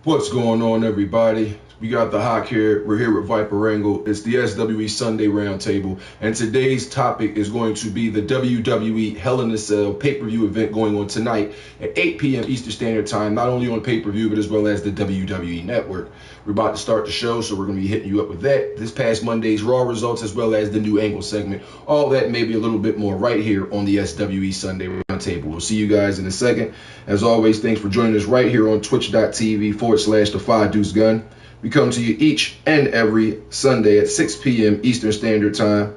What's going on, everybody? We got the HIAC here. We're here with Viper Angle. It's the SWE Sunday Roundtable, and today's topic is going to be the WWE Hell in a Cell pay-per-view event going on tonight at 8 p.m. Eastern Standard Time, not only on pay-per-view, but as well as the WWE Network. We're about to start the show, so we're going to be hitting you up with that. This past Monday's Raw results, as well as the new Angle segment. All that, maybe a little bit more right here on the SWE Sunday Roundtable. We'll see you guys in a second. As always, thanks for joining us right here on twitch.tv/the5deuce gun. We come to you each and every Sunday at 6 p.m. Eastern Standard Time.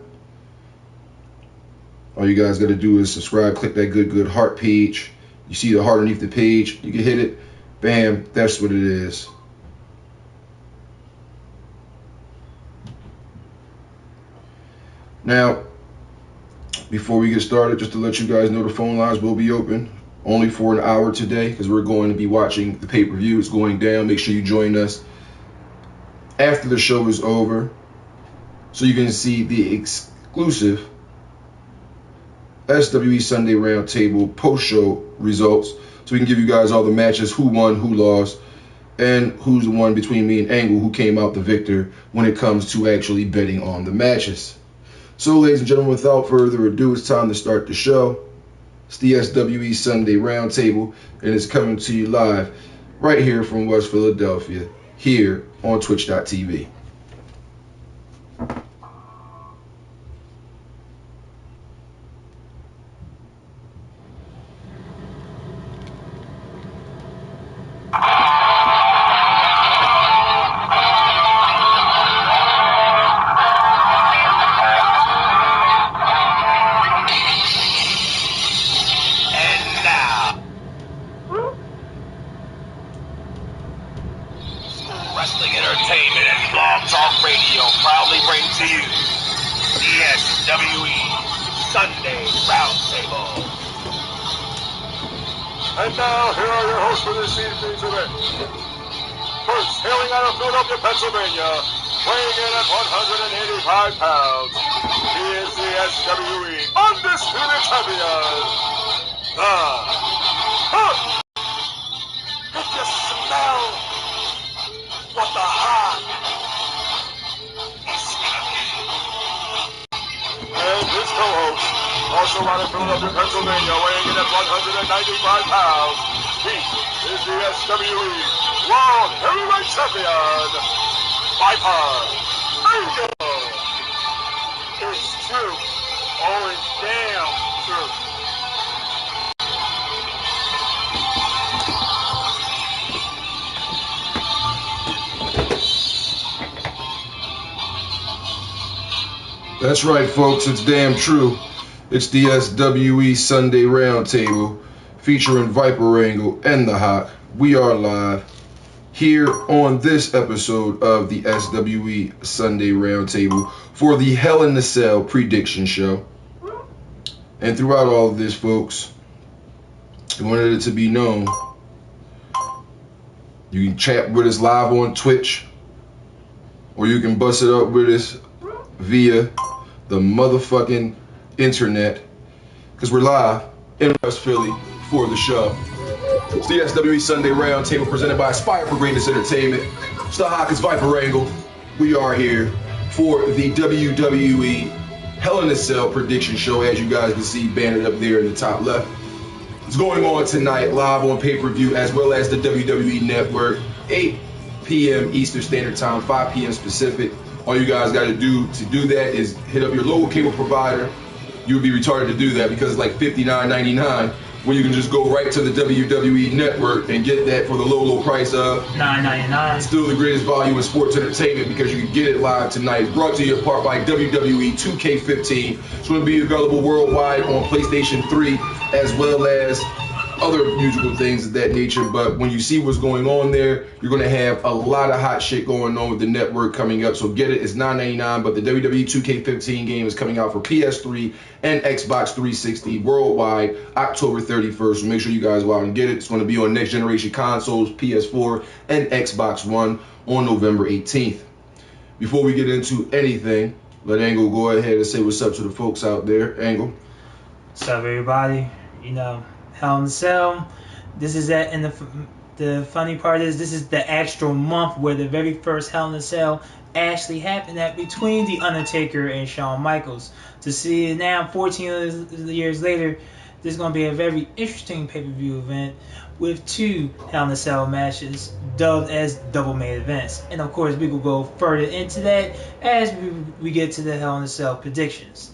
All you guys got to do is subscribe, click that good heart page. You see the heart underneath the page, you can hit it. Bam, that's what it is. Now, before we get started, just to let you guys know, the phone lines will be open only for an hour today because we're going to be watching the pay-per-view. It's going down. Make sure you join us after the show is over so you can see the exclusive SWE Sunday Roundtable post-show results so we can give you guys all the matches, who won, who lost, and who's the one between me and Angle who came out the victor when it comes to actually betting on the matches. So, ladies and gentlemen, without further ado, it's time to start the show. It's the SWE Sunday Roundtable, and it's coming to you live right here from West Philadelphia, here on twitch.tv. Wrestling Entertainment and Blog Talk Radio proudly bring to you the SWE Sunday Roundtable. And now, here are your hosts for this evening's event. First, hailing out of Philadelphia, Pennsylvania, weighing in at 185 pounds, he is the SWE Undisputed Champion, the Hook. If you smell what the heart is smelling. And his co-host, also out of Philadelphia, Pennsylvania, weighing in at 195 pounds, he is the SWE World Heavyweight Champion, Viper Angle. It's true. Oh, it's damn true. That's right, folks. It's damn true. It's the SWE Sunday Roundtable featuring Viper Angle and the HIAC. We are live here on this episode of the SWE Sunday Roundtable for the Hell in a Cell prediction show. And throughout all of this, folks, we wanted it to be known you can chat with us live on Twitch, or you can bust it up with us via the motherfucking internet, because we're live in West Philly for the show. It's the SWE Sunday Roundtable presented by Aspire for Greatness Entertainment. It's the HIAC, it's Viper Angle. We are here for the WWE Hell in a Cell prediction show, as you guys can see banded up there in the top left. It's going on tonight live on pay-per-view as well as the WWE Network, 8 p.m. Eastern Standard Time, 5 p.m. Pacific. All you guys got to do that is hit up your local cable provider. You would be retarded to do that because it's like $59.99 when you can just go right to the WWE Network and get that for the low price of $9.99. Still the greatest value in sports entertainment because you can get it live tonight. It's brought to you in part by WWE 2K15. It's going to be available worldwide on PlayStation 3 as well as other musical things of that nature. But when you see what's going on there, you're going to have a lot of hot shit going on with the network coming up. So get it. It's $9.99, but the WWE 2K15 game is coming out for PS3 and Xbox 360 worldwide October 31st. So make sure you guys go out and get it. It's going to be on next generation consoles, PS4 and Xbox One on November 18th. Before we get into anything, let Angle go ahead and say what's up to the folks out there. Angle. What's up, everybody? You know, Hell in a Cell. This is The funny part is this is the actual month where the very first Hell in a Cell actually happened at between The Undertaker and Shawn Michaels. To see it now, 14 years later, this is going to be a very interesting pay-per-view event with 2 Hell in a Cell matches dubbed as double main events. And of course, we will go further into that as we get to the Hell in a Cell predictions.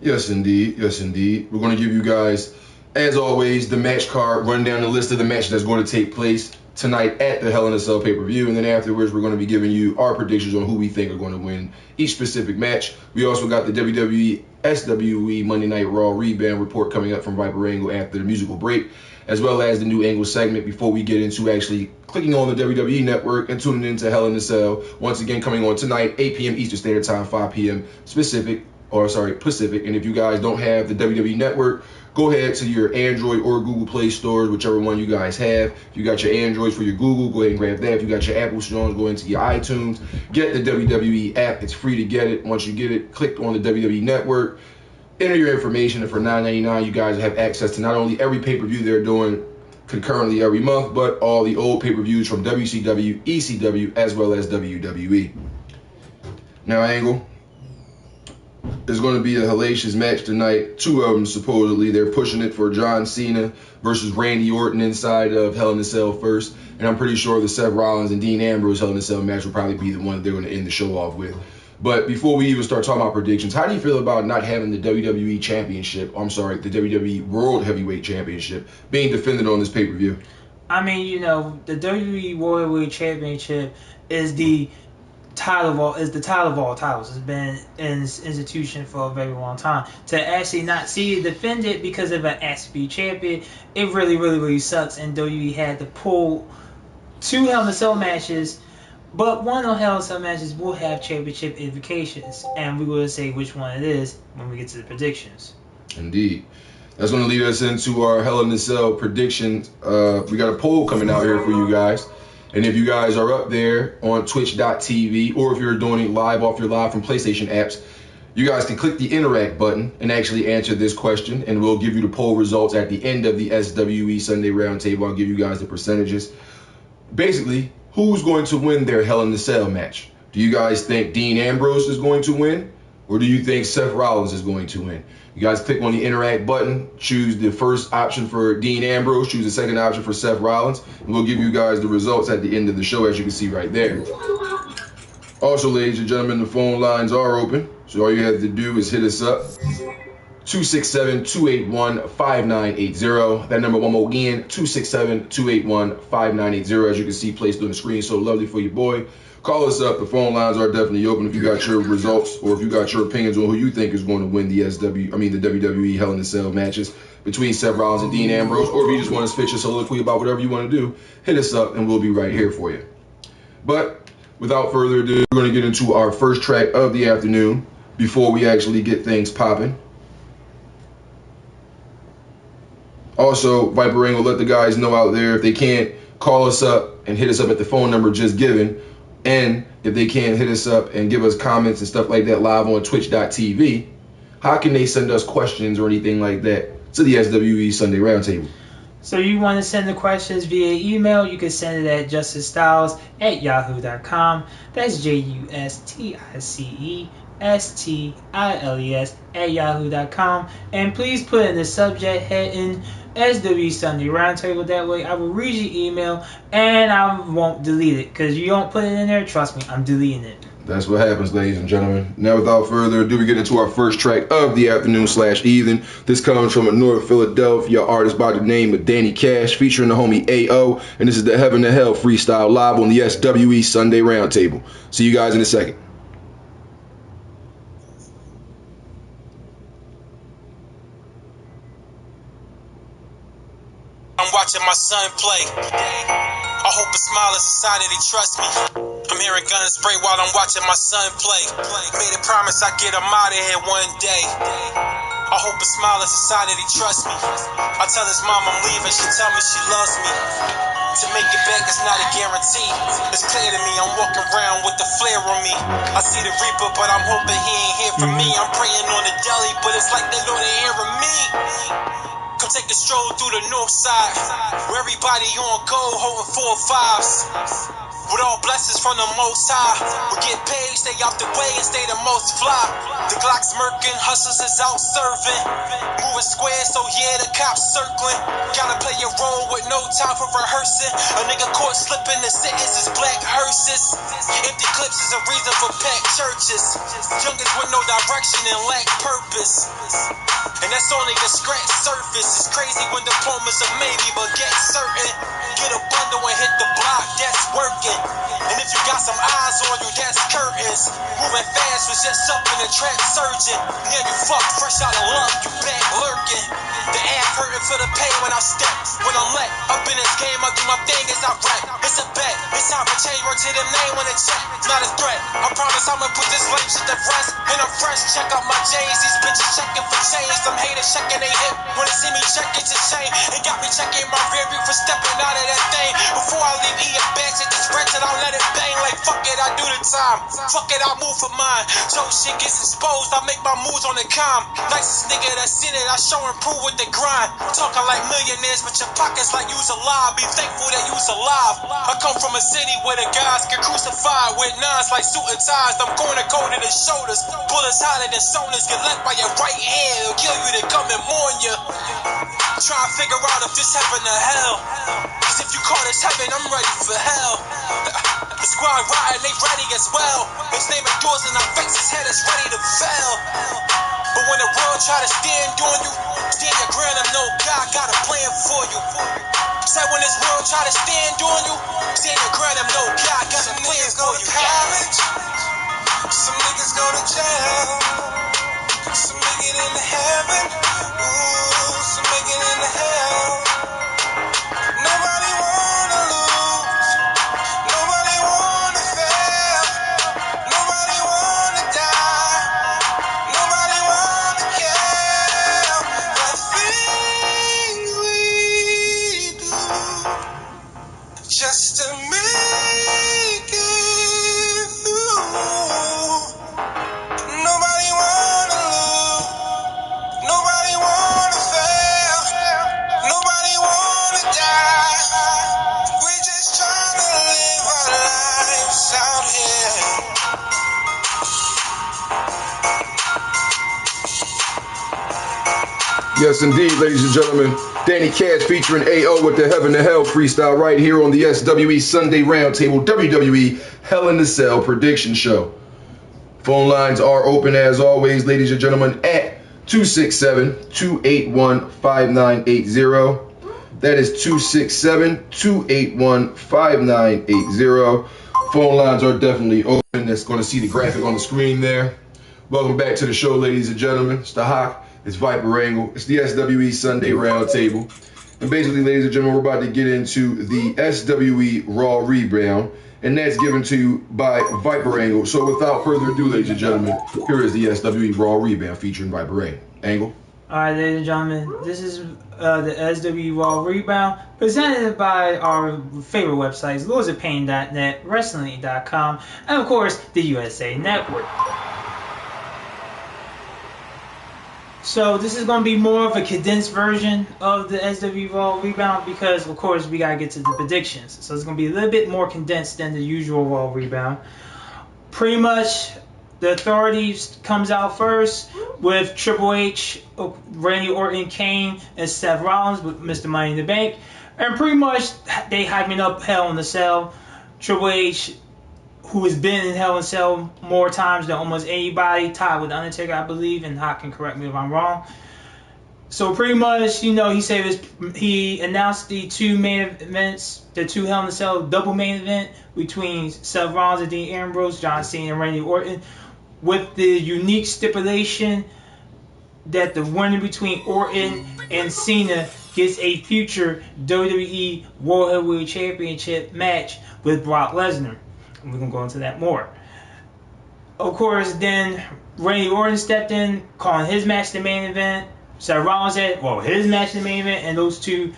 Yes, indeed. Yes, indeed. We're going to give you guys, as always, the match card, run down the list of the matches that's going to take place tonight at the Hell in a Cell pay-per-view, and then afterwards we're going to be giving you our predictions on who we think are going to win each specific match. We also got the WWE SWE Monday Night Raw rebound report coming up from Viper Angle after the musical break, as well as the new Angle segment before we get into actually clicking on the WWE Network and tuning into Hell in a Cell. Once again, coming on tonight, 8 p.m. Eastern Standard Time, 5 p.m. Pacific. And if you guys don't have the WWE Network, go ahead to your Android or Google Play stores, whichever one you guys have. If you got your Androids for your Google, go ahead and grab that. If you got your Apple stores, go into your iTunes. Get the WWE app. It's free to get it. Once you get it, click on the WWE Network. Enter your information, and for $9.99, you guys have access to not only every pay-per-view they're doing concurrently every month, but all the old pay-per-views from WCW, ECW, as well as WWE. Now, Angle, there's going to be a hellacious match tonight. 2 of them, supposedly. They're pushing it for John Cena versus Randy Orton inside of Hell in a Cell first. And I'm pretty sure the Seth Rollins and Dean Ambrose Hell in a Cell match will probably be the one that they're going to end the show off with. But before we even start talking about predictions, how do you feel about not having the WWE Championship, the WWE World Heavyweight Championship being defended on this pay-per-view? I mean, you know, the WWE World Heavyweight Championship is the title of all titles. It's been in this institution for a very long time. To actually not see it defended because of an SWE champion, it really sucks. And WWE had to pull 2 Hell in a Cell matches, but one of the Hell in a Cell matches will have championship implications, and we will say which one it is when we get to the predictions. Indeed. That's going to lead us into our Hell in a Cell predictions. We got a poll coming out here for you guys. And if you guys are up there on twitch.tv, or if you're doing it live off your Live from PlayStation apps, you guys can click the interact button and actually answer this question, and we'll give you the poll results at the end of the SWE Sunday Roundtable. I'll give you guys the percentages. Basically, who's going to win their Hell in a Cell match? Do you guys think Dean Ambrose is going to win, or do you think Seth Rollins is going to win? You guys click on the interact button, choose the first option for Dean Ambrose, choose the second option for Seth Rollins, and we'll give you guys the results at the end of the show, as you can see right there. Also, ladies and gentlemen, the phone lines are open, so all you have to do is hit us up. 267-281-5980. That number one more again, 267-281-5980. As you can see placed on the screen, so lovely for your boy. Call us up. The phone lines are definitely open if you got your results, or if you got your opinions on who you think is going to win the WWE Hell in a Cell matches between Seth Rollins and Dean Ambrose, or if you just want to spit your soliloquy about whatever you want to do, hit us up and we'll be right here for you. But without further ado, we're going to get into our first track of the afternoon before we actually get things popping. Also, Viper Angle, let the guys know out there, if they can't call us up and hit us up at the phone number just given, and if they can't hit us up and give us comments and stuff like that live on twitch.tv, how can they send us questions or anything like that to the SWE Sunday Roundtable? So you want to send the questions via email, you can send it at justicestyles@yahoo.com. That's JUSTICESTILES@yahoo.com. And please put in the subject heading SWE Sunday Roundtable. That way I will read your email and I won't delete it. Because you don't put it in there, trust me, I'm deleting it. That's what happens, ladies and gentlemen. Now, without further ado, we get into our first track of the afternoon/evening. This comes from a North Philadelphia artist by the name of Danny Cash, featuring the homie AO, and this is the Heaven to Hell freestyle live on the SWE Sunday Roundtable. See you guys in a second. I'm watching my son play. I hope a smile is a sign that he trusts me. I'm hearing guns spray while I'm watching my son play. Made a promise I get him out of here one day. I hope a smile is a sign that he trusts me. I tell his mom I'm leaving, she tell me she loves me. To make it back is not a guarantee. It's clear to me I'm walking around with the flare on me. I see the Reaper, but I'm hoping he ain't here for me. I'm praying on the deli, but it's like they know they're hearing me. Come take a stroll through the north side, where everybody on go, holding 4 5s. With all blessings from the Most High, we get paid, stay out the way, and stay the most fly. The Glock's murking, hustlers is out serving, moving square, so yeah, the cops circling. Gotta play your role with no time for rehearsing. A nigga caught slipping, the sentence is black hearses. Empty clips is a reason for packed churches. Youngins with no direction and lack purpose. And that's only the scratch surface. It's crazy when diplomas are maybe, but get certain. Get a bundle and hit the block, that's working. And if you got some eyes on you, that's curtains. Moving fast was just up in the trap surging. Yeah, you fucked fresh out of luck, you back lurking. The ass hurting for the pain when I step. When I'm let up in this game, I do my thing as I rap. It's a bet, it's time for change, word to the name when it's check. It's not a threat, I promise I'ma put this lame shit to rest. And I'm fresh, check out my J's, these bitches checking for change. Some haters checking they hip, when they see me check it's a shame. And got me checking my rear view for stepping out of that thing. Before I leave here, back at this rent and I'll let it bang like fuck it, I do the time. Fuck it, I move for mine. So shit gets exposed, I make my moves on the calm. Nicest nigga that's seen it, I show and prove with the grind. Talking like millionaires, but your pockets like you's alive. Be thankful that you's alive. I come from a city where the guys get crucified with nines like suit and ties. I'm going to go to the shoulders. Bullets hotter than sonars, get left by your right hand. It'll kill you to come and mourn you. Try to figure out if this heaven or hell. Cause if you call this heaven, I'm ready for hell. The squad riding, they ready as well. His name endures in our faces, head is ready to fail. But when the world try to stand on you, stand your ground and know God got a plan for you. Said when this world try to stand on you, stand your ground and know God got a plan for you. College, some niggas go to jail, some make it into heaven, ooh, some make it into hell. Nobody wanna lose, nobody wanna fail, nobody wanna die, nobody wanna kill. The things we do just to make it through. Nobody wanna lose, nobody wanna fail, nobody wanna die. We just tryna live our lives out here. Yes, indeed, ladies and gentlemen. Danny Cash featuring AO with the Heaven to Hell freestyle right here on the SWE Sunday Roundtable WWE Hell in the Cell prediction show. Phone lines are open as always, ladies and gentlemen, at 267-281-5980. That is 267-281-5980. Phone lines are definitely open. That's going to see the graphic on the screen there. Welcome back to the show, ladies and gentlemen. It's the HIAC. It's Viper Angle. It's the SWE Sunday Roundtable. And basically, ladies and gentlemen, we're about to get into the SWE Raw Rebound. And that's given to you by Viper Angle. So without further ado, ladies and gentlemen, here is the SWE Raw Rebound featuring Viper Angle. Alright, ladies and gentlemen, this is the SWE Raw Rebound, presented by our favorite websites, lordsofpain.net, wrestling.com, and of course, the USA Network. So this is going to be more of a condensed version of the SWE Raw Rebound because, of course, we got to get to the predictions. So it's going to be a little bit more condensed than the usual Raw Rebound. Pretty much, the Authorities comes out first with Triple H, Randy Orton, Kane, and Seth Rollins with Mr. Money in the Bank. And pretty much, they hyping up Hell in the Cell. Triple H, who has been in Hell in a Cell more times than almost anybody, tied with Undertaker, I believe, and Hawk can correct me if I'm wrong. So pretty much, you know, he announced the two main events, the two Hell in a Cell double main event between Seth Rollins and Dean Ambrose, John Cena and Randy Orton, with the unique stipulation that the winner between Orton and Cena gets a future WWE World Heavyweight Championship match with Brock Lesnar. And we're going to go into that more. Of course, then Randy Orton stepped in, calling his match the main event. Seth Rollins had, his match the main event, and those two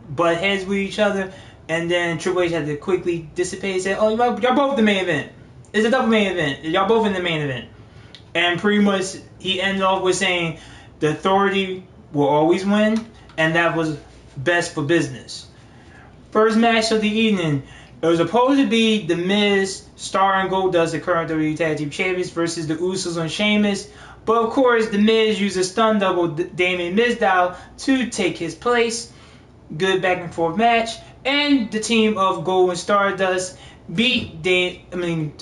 butt heads with each other. And then Triple H had to quickly dissipate and say, oh, y'all both the main event. It's a double main event. Y'all both in the main event. And pretty much he ended off with saying the Authority will always win. and that was best for business. First match of the evening. It was supposed to be The Miz, Star and Goldust, the current WWE Tag Team Champions, versus the Usos and Sheamus. But of course, The Miz used a stun double, Damien Mizdow, to take his place. Good back and forth match. And the team of Gold and Stardust beat the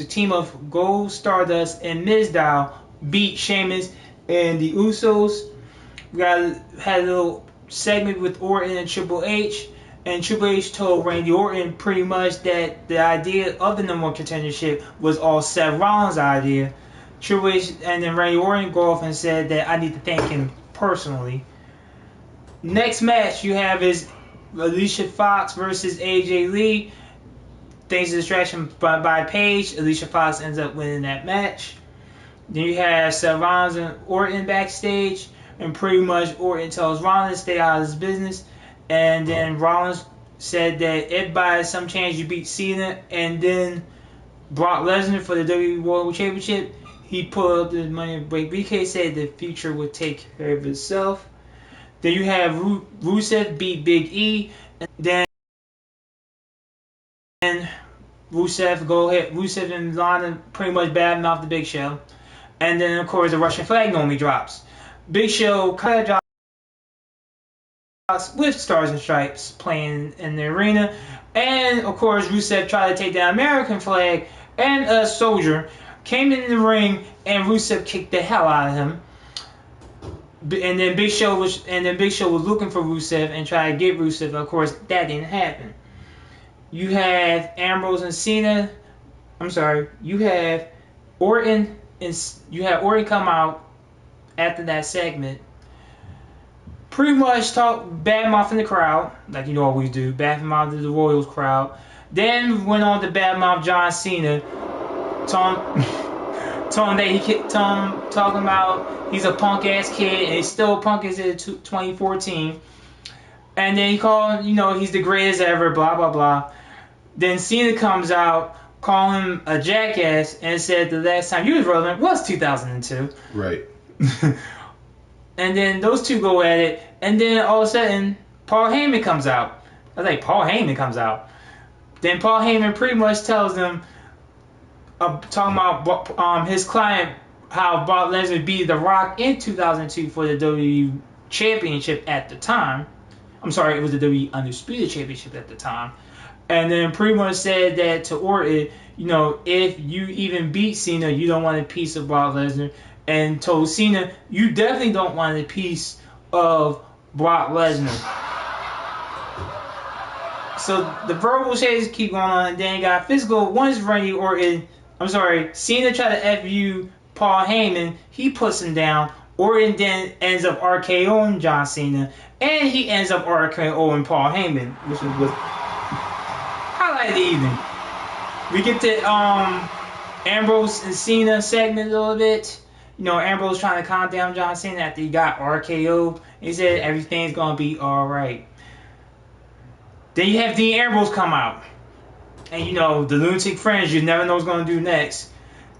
team of Gold, Stardust, and Mizdow beat Sheamus and the Usos. We had a little segment with Orton and Triple H. And Triple H told Randy Orton pretty much that the idea of the number one contendership was all Seth Rollins' idea. Triple H and then Randy Orton go off and said that I need to thank him personally. Next match you have is Alicia Fox versus AJ Lee. Thanks to distraction by Paige, Alicia Fox ends up winning that match. Then you have Seth Rollins and Orton backstage, and pretty much Orton tells Rollins to stay out of his business. And then Rollins said that if by some chance you beat Cena and then Brock Lesnar for the WWE World Championship, he pulled up the money break. BK said the future would take care of itself. Then you have Rusev beat Big E. And then Rusev and Lana pretty much badmouth the Big Show. And then, of course, the Russian flag normally drops. Big Show kind of drops with Stars and Stripes playing in the arena. And, of course, Rusev tried to take the American flag, and a soldier came in the ring, and Rusev kicked the hell out of him. And then Big Show was looking for Rusev and tried to get Rusev. Of course, that didn't happen. You have Ambrose and Cena. You have Orton come out after that segment. Pretty much talk badmouthing the crowd, like you always do, badmouthing the Royals crowd. Then went on to badmouth John Cena, talking about he's a punk ass kid and he's still a punk as in 2014. And then he called, he's the greatest ever, blah blah blah. Then Cena comes out, calling him a jackass, and said the last time you was relevant was 2002. Right. And then those two go at it, and then all of a sudden, Paul Heyman comes out. I was like, Paul Heyman comes out. Then Paul Heyman pretty much tells them, talking about his client, how Brock Lesnar beat The Rock in 2002 for the WWE Championship at the time. I'm sorry, it was the WWE Undisputed Championship at the time. And then pretty much said that to Orton, if you even beat Cena, you don't want a piece of Brock Lesnar. And told Cena, you definitely don't want a piece of Brock Lesnar. So the verbal shades keep going on, and then you got physical. Once Randy Orton, Cena tried to FU Paul Heyman, he puts him down. Orton then ends up RKOing John Cena, and he ends up RKOing Paul Heyman, which was highlight of the evening. We get the Ambrose and Cena segment a little bit. Ambrose trying to calm down John Cena after he got RKO'd. He said everything's going to be alright. Then you have Dean Ambrose come out. And the lunatic friends you never know what's going to do next.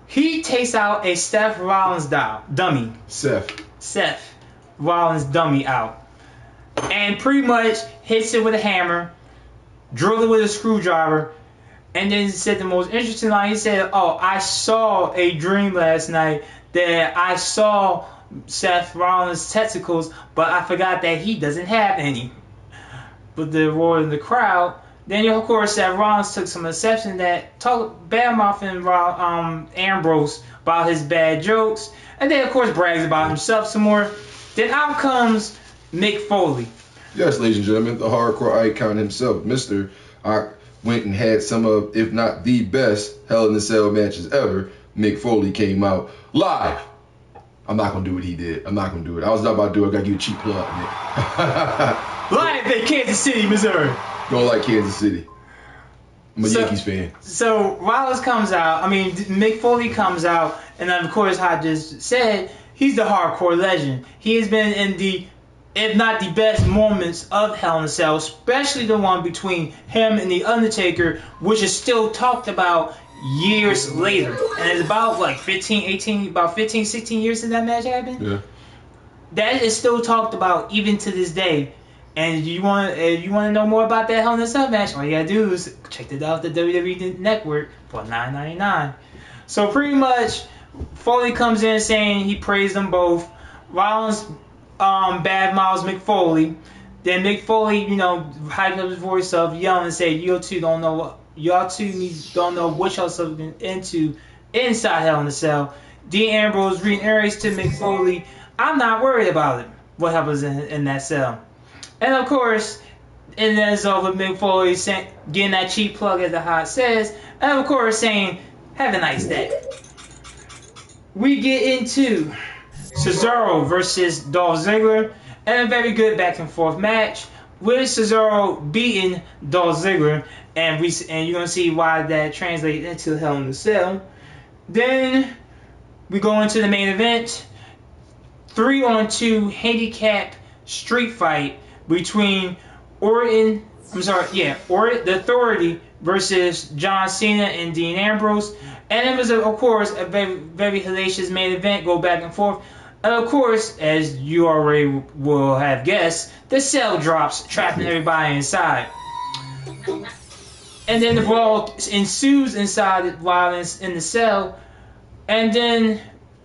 He takes out a Seth Rollins dummy. Seth Rollins dummy out. And pretty much hits it with a hammer. Drills it with a screwdriver. And then he said the most interesting line. He said, I saw a dream last night that I saw Seth Rollins' testicles, but I forgot that he doesn't have any. But the roar in the crowd. Then, of course, Seth Rollins took some exception that talked badmouthing Ambrose about his bad jokes. And then, of course, brags about himself some more. Then out comes Mick Foley. Yes, ladies and gentlemen, the hardcore icon himself, Mr. Ock, went and had some of, if not the best, Hell in a Cell matches ever. Mick Foley came out live. I'm not going to do what he did. I'm not going to do it. I was not about to do it. I got to give you a cheap plug, Nick. Live in Kansas City, Missouri. Don't like Kansas City. I'm a Yankees fan. So Rollins comes out. Mick Foley comes out. And then, of course, I just said, he's the hardcore legend. He has been in the, if not the best moments of Hell in a Cell, especially the one between him and The Undertaker, which is still talked about years later. And it's about 15, 16 years since that match happened. Yeah. That is still talked about even to this day. And if you want to know more about that Hell in a Cell match, all you gotta do is check it out the WWE Network for $9.99. So pretty much, Foley comes in saying he praised them both. Rollins bad mouths Mick Foley. Then Mick Foley, hyped up his voice up, yelling and saying, y'all two don't know what y'all something into inside Hell in a Cell. Dean Ambrose reiterates to Mick Foley, I'm not worried about it. What happens in that cell? And of course, and then it's over Mick Foley getting that cheap plug as the Hot says, and of course saying, have a nice day. We get into Cesaro versus Dolph Ziggler, and a very good back and forth match with Cesaro beating Dolph Ziggler, and you're gonna see why that translates into Hell in a Cell. Then we go into the main event, 3-on-2 handicap street fight between the Authority versus John Cena and Dean Ambrose. And it was, of course, a very, very hellacious main event, go back and forth. And of course, as you already will have guessed, the cell drops, trapping everybody inside. And then the brawl ensues inside while in the cell. And then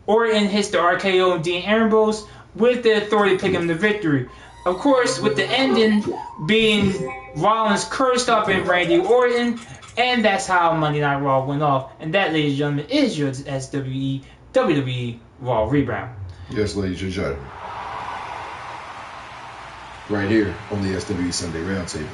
Orton hits the RKO and Dean Ambrose, with the Authority picking the victory. Of course, with the ending being Rollins cursed up in Randy Orton, and that's how Monday Night Raw went off. And that, ladies and gentlemen, is your SWE WWE Raw Rebound. Yes, ladies and gentlemen. Right here on the SWE Sunday Roundtable.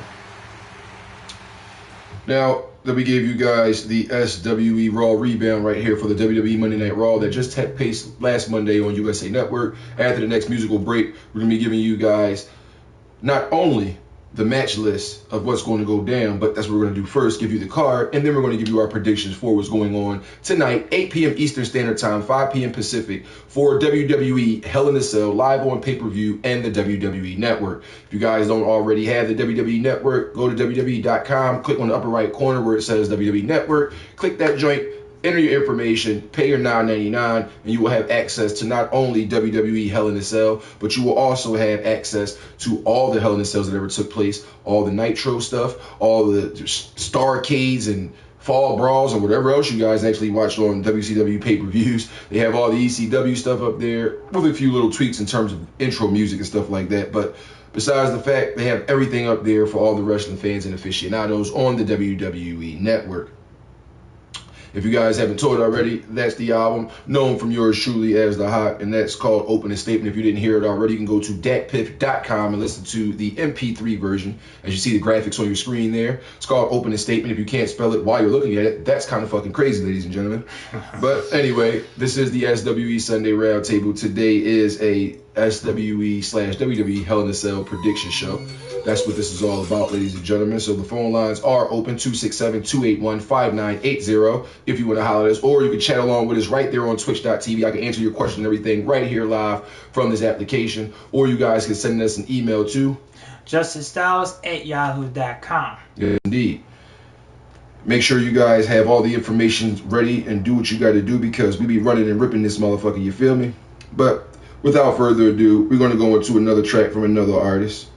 Now that we gave you guys the SWE Raw Rebound right here for the WWE Monday Night Raw that just took place last Monday on USA Network. After the next musical break, we're going to be giving you guys not only the match list of what's going to go down, but that's what we're going to do first, give you the card, and then we're going to give you our predictions for what's going on tonight, 8 p.m. Eastern Standard Time, 5 p.m. Pacific, for WWE Hell in a Cell live on pay-per-view and the WWE Network. If you guys don't already have the WWE Network, go to WWE.com, click on the upper right corner where it says WWE Network, click that joint, enter your information, pay your $9.99, and you will have access to not only WWE Hell in a Cell, but you will also have access to all the Hell in a Cells that ever took place, all the Nitro stuff, all the Starcades and Fall Brawls, and whatever else you guys actually watched on WCW pay-per-views. They have all the ECW stuff up there, with a few little tweaks in terms of intro music and stuff like that. But besides the fact, they have everything up there for all the wrestling fans and aficionados on the WWE Network. If you guys haven't told already, that's the album known from yours truly as The Hot, and that's called Opening Statement. If you didn't hear it already, you can go to datpiff.com and listen to the MP3 version. As you see the graphics on your screen there, it's called Opening Statement. If you can't spell it while you're looking at it, that's kind of fucking crazy, ladies and gentlemen. But anyway, this is the SWE Sunday Roundtable. Today is a SWE/WWE Hell in a Cell prediction show. That's what this is all about, ladies and gentlemen. So the phone lines are open, 267-281-5980, if you want to holler at us. Or you can chat along with us right there on twitch.tv. I can answer your question and everything right here live from this application. Or you guys can send us an email to justinstyles@yahoo.com. Yeah, indeed. Make sure you guys have all the information ready and do what you got to do, because we be running and ripping this motherfucker, you feel me? But without further ado, we're going to go into another track from another artist.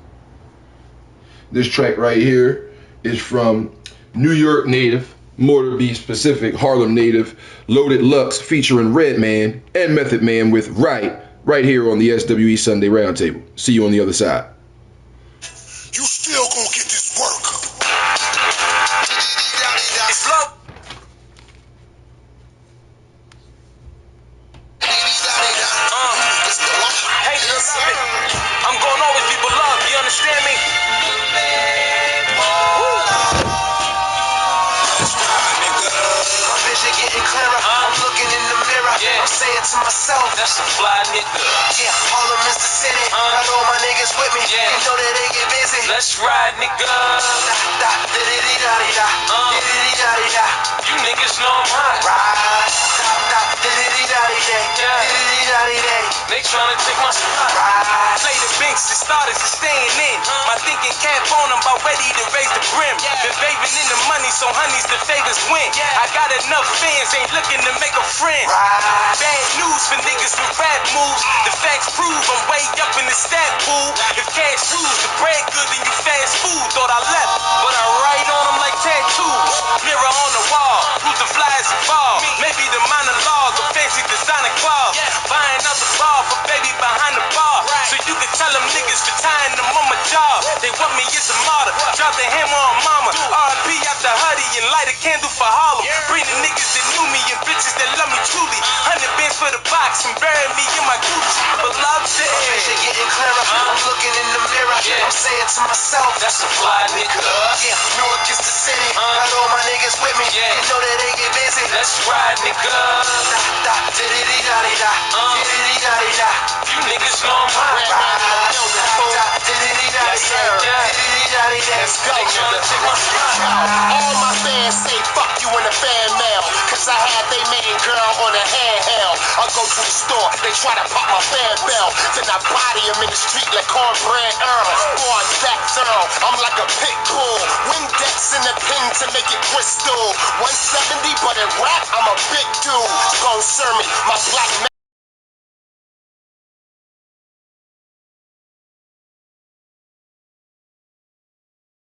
This track right here is from New York native, more to be specific, Harlem native, Loaded Lux featuring Redman and Method Man with Right here on the SWE Sunday Roundtable. See you on the other side. You still gonna get this work. It's love. Hate or love it. I'm gonna always be beloved. You understand me? My vision getting clearer. I'm looking in the mirror. I'm saying to myself, that's a fly nigga. Yeah, Harlem is the city. Got all my niggas with me. You know that they get busy. Let's ride, nigga. You niggas know I'm hot. Ride. They tryna take my spot. Play the binks, the starters is staying in. My thinking cap on, I'm about ready to raise the brim. Been raving in the money, so so honeys the favors win. I got enough fans, ain't looking to make a friend. Bad news for niggas with rap moves. The facts prove I'm way up in the stat pool. If cash rules, the bread good, then you fast food. Thought I left, but I write on them like tattoos. Mirror on the wall, who's the flyest involved? Maybe the monologue of fancy designer clothes. Buying out the bar for baby behind the bar. So you can tell them niggas for tying them on my job. They want me as a martyr, drop the hammer on mama. R.I.P. after Huddy and light a candle for Harlem. Bring the niggas that knew me and bitches that love me truly. 100 bands for the box and bury me in my Gucci. But love to My vision getting clearer. I'm looking in the mirror. I'm saying to myself, that's a fly nigga. yeah, Newark is the city. Got all my niggas with me. You know that they get busy. Let's ride, nigga. Da, diddy-dee-da-dee-da. Diddy-dee-da-dee-da. You niggas know I'm hot. Let's go, All my fans say fuck you in the fan mail, cause I had they main girl on a handheld. I go to the store, they try to pop my fan bell, then I body him in the street like cornbread Earl. Boy, I'm that thorough, I'm like a pit bull. Windex in the pin to make it crystal. 170, but in rap, I'm a big dude. Gon' serve me, my black man.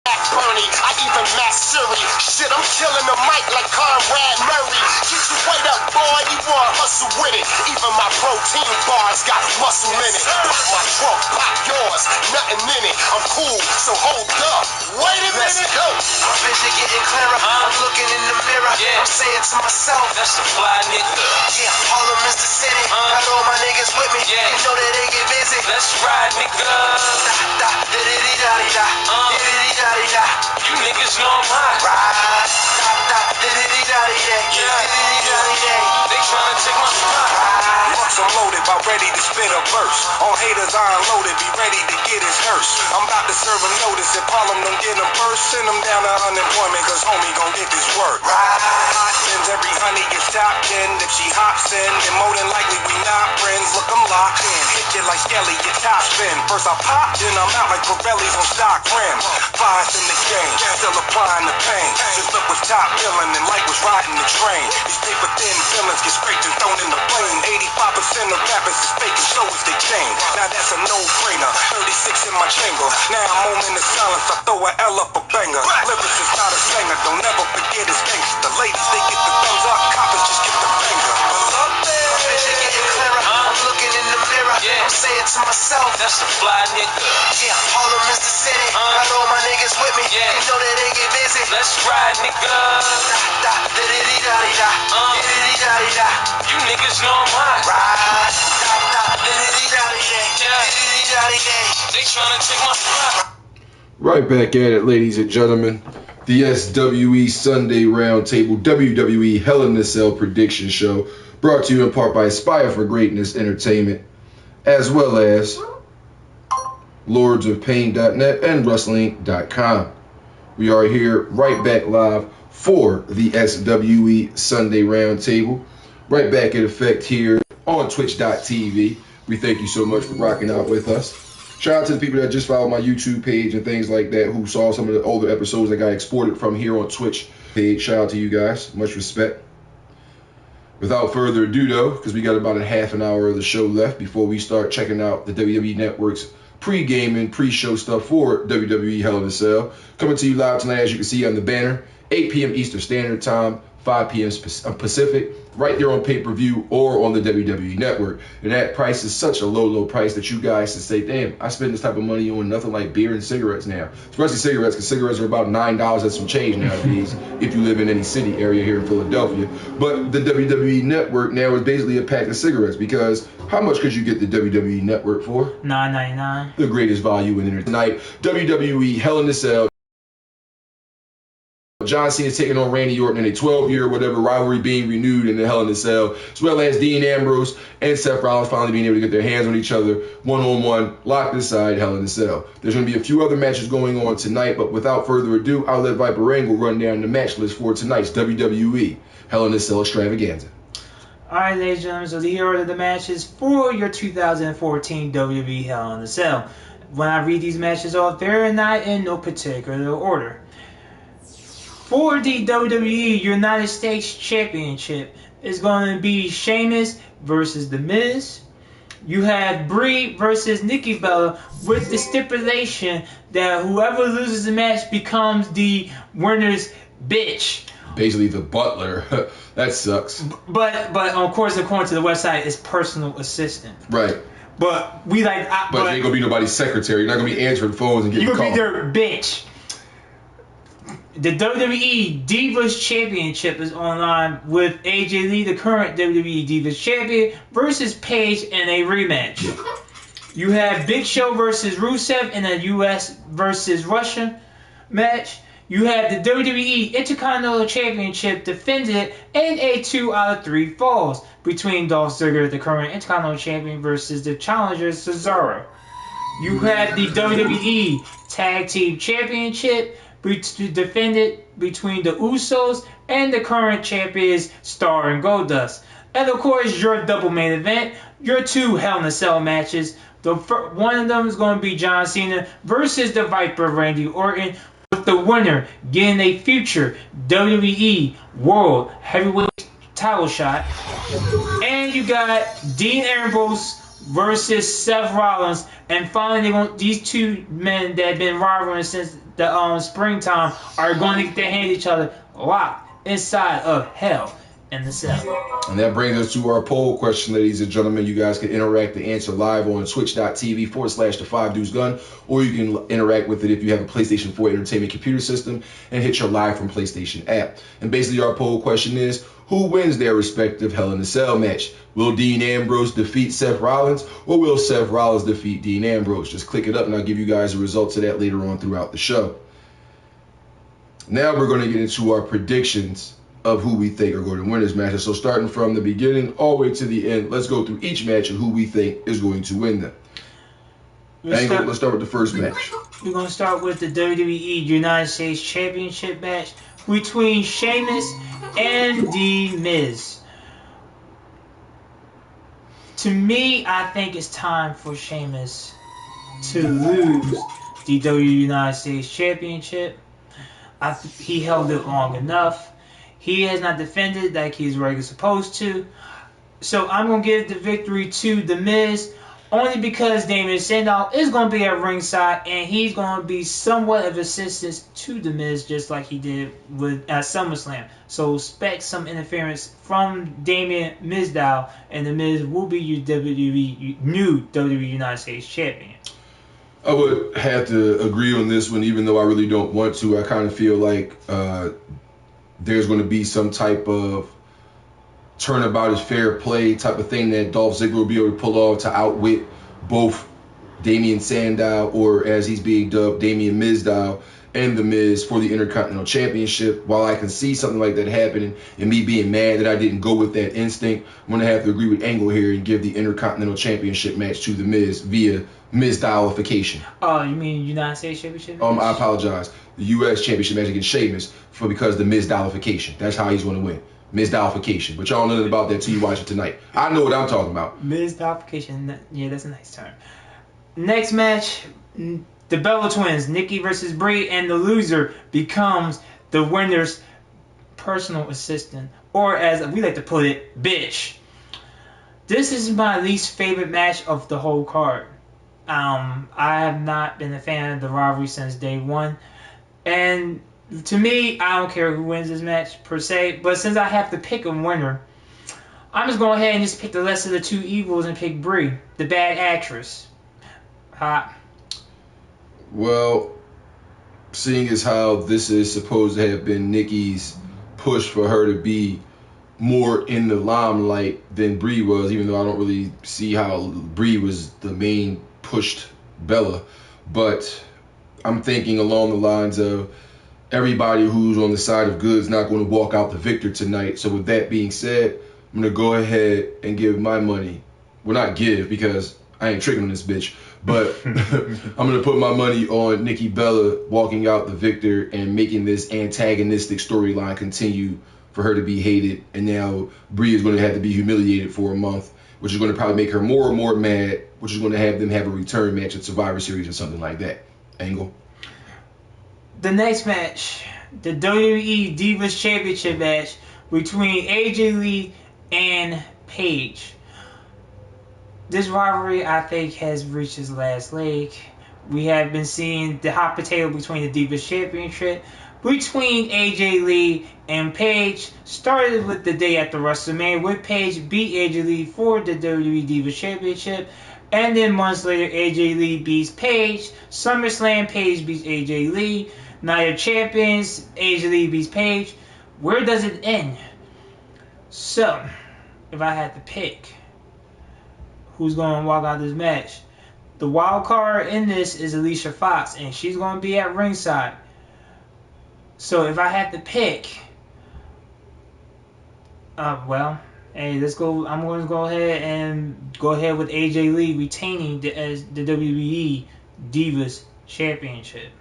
Bernie, I even Matt Siri. Shit, I'm killing the mic like Conrad Murray. Get your weight up, boy, you want hustle with it. Even my protein bars got muscle in it. Pop my trunk, pop yours, nothing in it. I'm cool, so hold up. Wait a minute. Let's go. My vision getting clearer. I'm looking in the mirror. I'm saying to myself, That's a fly nigga. yeah, Harlem is the city. Got all my niggas with me. You know that they get busy. Let's ride, nigga. Da, diddy-dee-da-dee-da. Diddy-dee-da-dee-da. You niggas know I'm hot. Ride. Da, diddy-dee-da-dee-da. Diddy-dee-da-dee-da. They tryna take my spot. Once I'm loaded, about ready to spit a verse. On haters, I unloaded, be ready to get his hearse. I'm about to serve him notice. If Harlem don't get him first, send him down to unemployment, cause homie gon' get this work. Hot sends every honey gets topped in. If she hops in, then more than likely we not friends. Look, I'm locked in. Hit you like Skelly, your top spin. First I pop, then I'm out like Pirelli's on stock rim. Fires in the game, still applying the pain. Just look what's top billing and like was riding the train. These paper thin villains get scraped and thrown in the plane. 85% of rappers is faking shows they change. Now that's a no-brainer. 36 in my chamber. Now I'm on in the silence. I throw a L up a banger. Lyrics is not a singer. Don't never forget his gangster. The ladies they get the thumbs up. Coppers just get the finger. My vision getting clearer. I'm looking in the mirror. I'm saying to myself, That's a fly nigga. yeah, Harlem is the city. Got all my niggas with me. You know that they get busy. Let's ride, nigga. Da, diddy-dee-da-dee-da. Diddy-dee-da-dee-da. You niggas know I'm hot. Ride. Da, diddy-dee-da-dee-da. Diddy-dee-da-dee-da. They tryna take my spot. Right back at it, ladies and gentlemen. The SWE Sunday Roundtable WWE Hell in a Cell prediction show, brought to you in part by Aspire for Greatness Entertainment, as well as lordsofpain.net and wrestling.com. We are here right back live for the SWE Sunday Roundtable, right back in effect here on twitch.tv. We thank you so much for rocking out with us. Shout out to the people that just followed my YouTube page and things like that, who saw some of the older episodes that got exported from here on Twitch page. Shout out to you guys. Much respect. Without further ado, though, because we got about a half an hour of the show left before we start checking out the WWE Network's pre-game and pre-show stuff for WWE Hell in a Cell. Coming to you live tonight, as you can see on the banner, 8 p.m. Eastern Standard Time, 5 p.m. Pacific, right there on pay-per-view or on the WWE Network. And that price is such a low price that you guys can say, damn, I spend this type of money on nothing like beer and cigarettes now. Especially cigarettes, because cigarettes are about $9 and some change nowadays if you live in any city area here in Philadelphia. But the WWE Network now is basically a pack of cigarettes, because how much could you get the WWE Network for? $9.99. The greatest value in it tonight. WWE Hell in a Cell. John Cena taking on Randy Orton in a 12-year whatever rivalry being renewed in the Hell in a Cell, as well as Dean Ambrose and Seth Rollins finally being able to get their hands on each other one-on-one, locked inside Hell in a Cell. There's going to be a few other matches going on tonight, but without further ado, I'll let Viper Rangle run down the match list for tonight's WWE Hell in a Cell extravaganza. Alright, ladies and gentlemen, so here are the matches for your 2014 WWE Hell in a Cell. When I read these matches off, they're not in no particular order. For the WWE United States Championship, it's going to be Sheamus versus The Miz. You have Brie versus Nikki Bella with the stipulation that whoever loses the match becomes the winner's bitch. Basically the butler. That sucks. But of course, according to the website, it's personal assistant. Right. But we like. But it ain't gonna be nobody's secretary. You're not gonna be answering phones and getting calls. calls. You're gonna be their bitch. The WWE Divas Championship is online with AJ Lee, the current WWE Divas Champion, versus Paige in a rematch. You have Big Show versus Rusev in a US versus Russia match. You have the WWE Intercontinental Championship defended in a 2 out of 3 falls between Dolph Ziggler, the current Intercontinental Champion, versus the challenger Cesaro. You have the WWE Tag Team Championship defended between the Usos and the current champions Star and Goldust. And of course, your double main event, your 2 Hell in a Cell matches. One of them is going to be John Cena versus the Viper Randy Orton, with the winner getting a future WWE World Heavyweight title shot. And you got Dean Ambrose versus Seth Rollins, and finally these 2 men that have been rivaling since the springtime are going to get their hand each other locked inside of Hell in the Cell. And that brings us to our poll question, ladies and gentlemen. You guys can interact and answer live on twitch.tv/the5dudesgun, or you can interact with it if you have a PlayStation 4 entertainment computer system and hit your live from PlayStation app. And basically our poll question is, who wins their respective Hell in a Cell match? Will Dean Ambrose defeat Seth Rollins, or will Seth Rollins defeat Dean Ambrose? Just click it up and I'll give you guys the results of that later on throughout the show. Now we're going to get into our predictions of who we think are going to win this match. So starting from the beginning all the way to the end, let's go through each match and who we think is going to win them. Let's start with the first match. We're going to start with the WWE United States Championship match between Sheamus and The Miz. To me, I think it's time for Sheamus to lose the WWE United States Championship. He held it long enough. He has not defended like he's regularly supposed to. So I'm going to give the victory to The Miz, only because Damien Sandow is going to be at ringside, and he's going to be somewhat of assistance to The Miz, just like he did at SummerSlam. So expect some interference from Damien Mizdow, and The Miz will be your new WWE United States Champion. I would have to agree on this one, even though I really don't want to. I kind of feel like there's going to be some type of turnabout is fair play type of thing that Dolph Ziggler will be able to pull off to outwit both Damien Sandow, or as he's being dubbed, Damien Mizdow, and The Miz for the Intercontinental Championship. While I can see something like that happening and me being mad that I didn't go with that instinct, I'm going to have to agree with Angle here and give the Intercontinental Championship match to The Miz via Mizdowlification. Oh, you mean United States Championship? I apologize. The U.S. Championship match against Sheamus because the Mizdowlification. That's how he's going to win. Mizdowlification. But y'all know nothing about that till you watch it tonight. I know what I'm talking about. Mizdowlification. Yeah, that's a nice term. Next match, the Bella Twins, Nikki versus Brie, and the loser becomes the winner's personal assistant, or as we like to put it, bitch. This is my least favorite match of the whole card. I have not been a fan of the rivalry since day one, and to me, I don't care who wins this match per se, but since I have to pick a winner, I'm just going ahead and just pick the lesser of the two evils and pick Brie, the bad actress. Well, seeing as how this is supposed to have been Nikki's push for her to be more in the limelight than Brie was, even though I don't really see how Brie was the main pushed Bella, but I'm thinking along the lines of everybody who's on the side of good is not going to walk out the victor tonight. So with that being said, I'm going to go ahead and give my money. Well, not give, because I ain't tricking on this bitch, but I'm going to put my money on Nikki Bella walking out the victor and making this antagonistic storyline continue for her to be hated. And now Brie is going to have to be humiliated for a month, which is going to probably make her more and more mad, which is going to have them have a return match at Survivor Series or something like that. Angle. The next match, the WWE Divas Championship match between AJ Lee and Paige. This rivalry, I think, has reached its last leg. We have been seeing the hot potato between the Divas Championship between AJ Lee and Paige. Started with the day after WrestleMania, with Paige beat AJ Lee for the WWE Divas Championship. And then months later, AJ Lee beats Paige. SummerSlam, Paige beats AJ Lee. Night of Champions, AJ Lee beats Paige. Where does it end? So, if I had to pick who's going to walk out this match, the wild card in this is Alicia Fox, and she's going to be at ringside. So if I had to pick, hey, let's go. I'm going to go ahead with AJ Lee retaining as the WWE Divas Championship.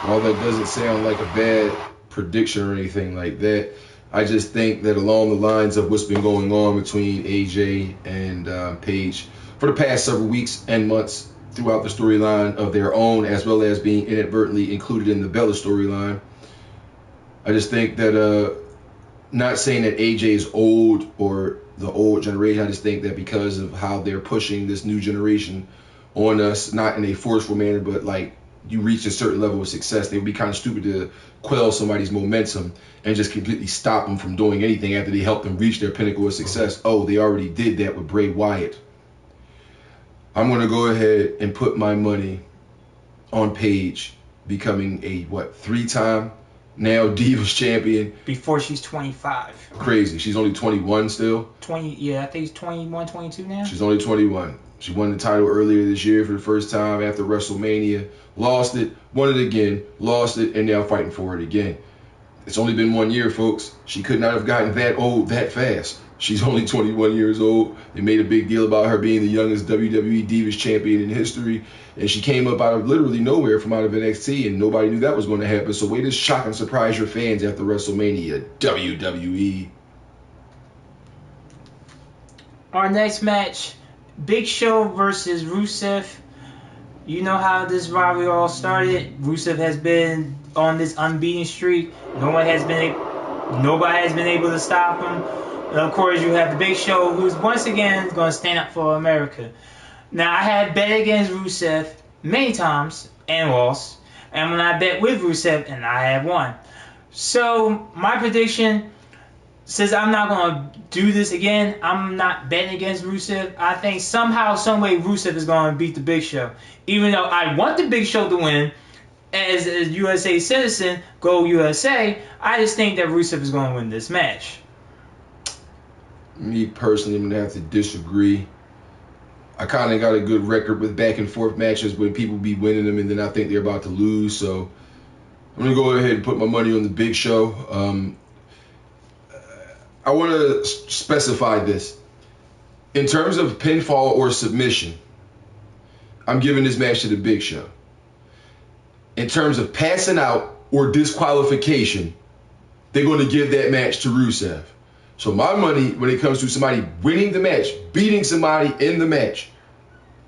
While that doesn't sound like a bad prediction or anything like that, I just think that along the lines of what's been going on between AJ and Paige for the past several weeks and months throughout the storyline of their own, as well as being inadvertently included in the Bella storyline, I just think that, not saying that AJ is old or the old generation, I just think that because of how they're pushing this new generation on us, not in a forceful manner, but like you reach a certain level of success, they would be kind of stupid to quell somebody's momentum and just completely stop them from doing anything after they help them reach their pinnacle of success. Oh, they already did that with Bray Wyatt. I'm going to go ahead and put my money on Paige becoming a, 3-time now Divas champion. Before she's 25. Crazy. She's only 21 still. 20, yeah, I think it's 21, 22 now. She's only 21. She won the title earlier this year for the first time after WrestleMania. Lost it, won it again, lost it, and now fighting for it again. It's only been 1 year, folks. She could not have gotten that old that fast. She's only 21 years old. They made a big deal about her being the youngest WWE Divas champion in history. And she came up out of literally nowhere from out of NXT, and nobody knew that was going to happen. So way to shock and surprise your fans after WrestleMania, WWE. Our next match, Big Show versus Rusev. You know how this rivalry all started. Rusev has been on this unbeaten streak. Nobody has been able to stop him. And of course, you have the Big Show, who's once again going to stand up for America. Now, I had bet against Rusev many times and lost. And when I bet with Rusev, and I have won. So, my prediction, since I'm not going to do this again, I'm not betting against Rusev. I think somehow, someway, Rusev is going to beat the Big Show. Even though I want the Big Show to win, as a USA citizen, go USA, I just think that Rusev is going to win this match. Me personally, I'm going to have to disagree. I kind of got a good record with back and forth matches when people be winning them and then I think they're about to lose. So I'm going to go ahead and put my money on the Big Show. I want to specify this. In terms of pinfall or submission, I'm giving this match to the Big Show. In terms of passing out or disqualification, they're going to give that match to Rusev. So my money, when it comes to somebody winning the match, beating somebody in the match,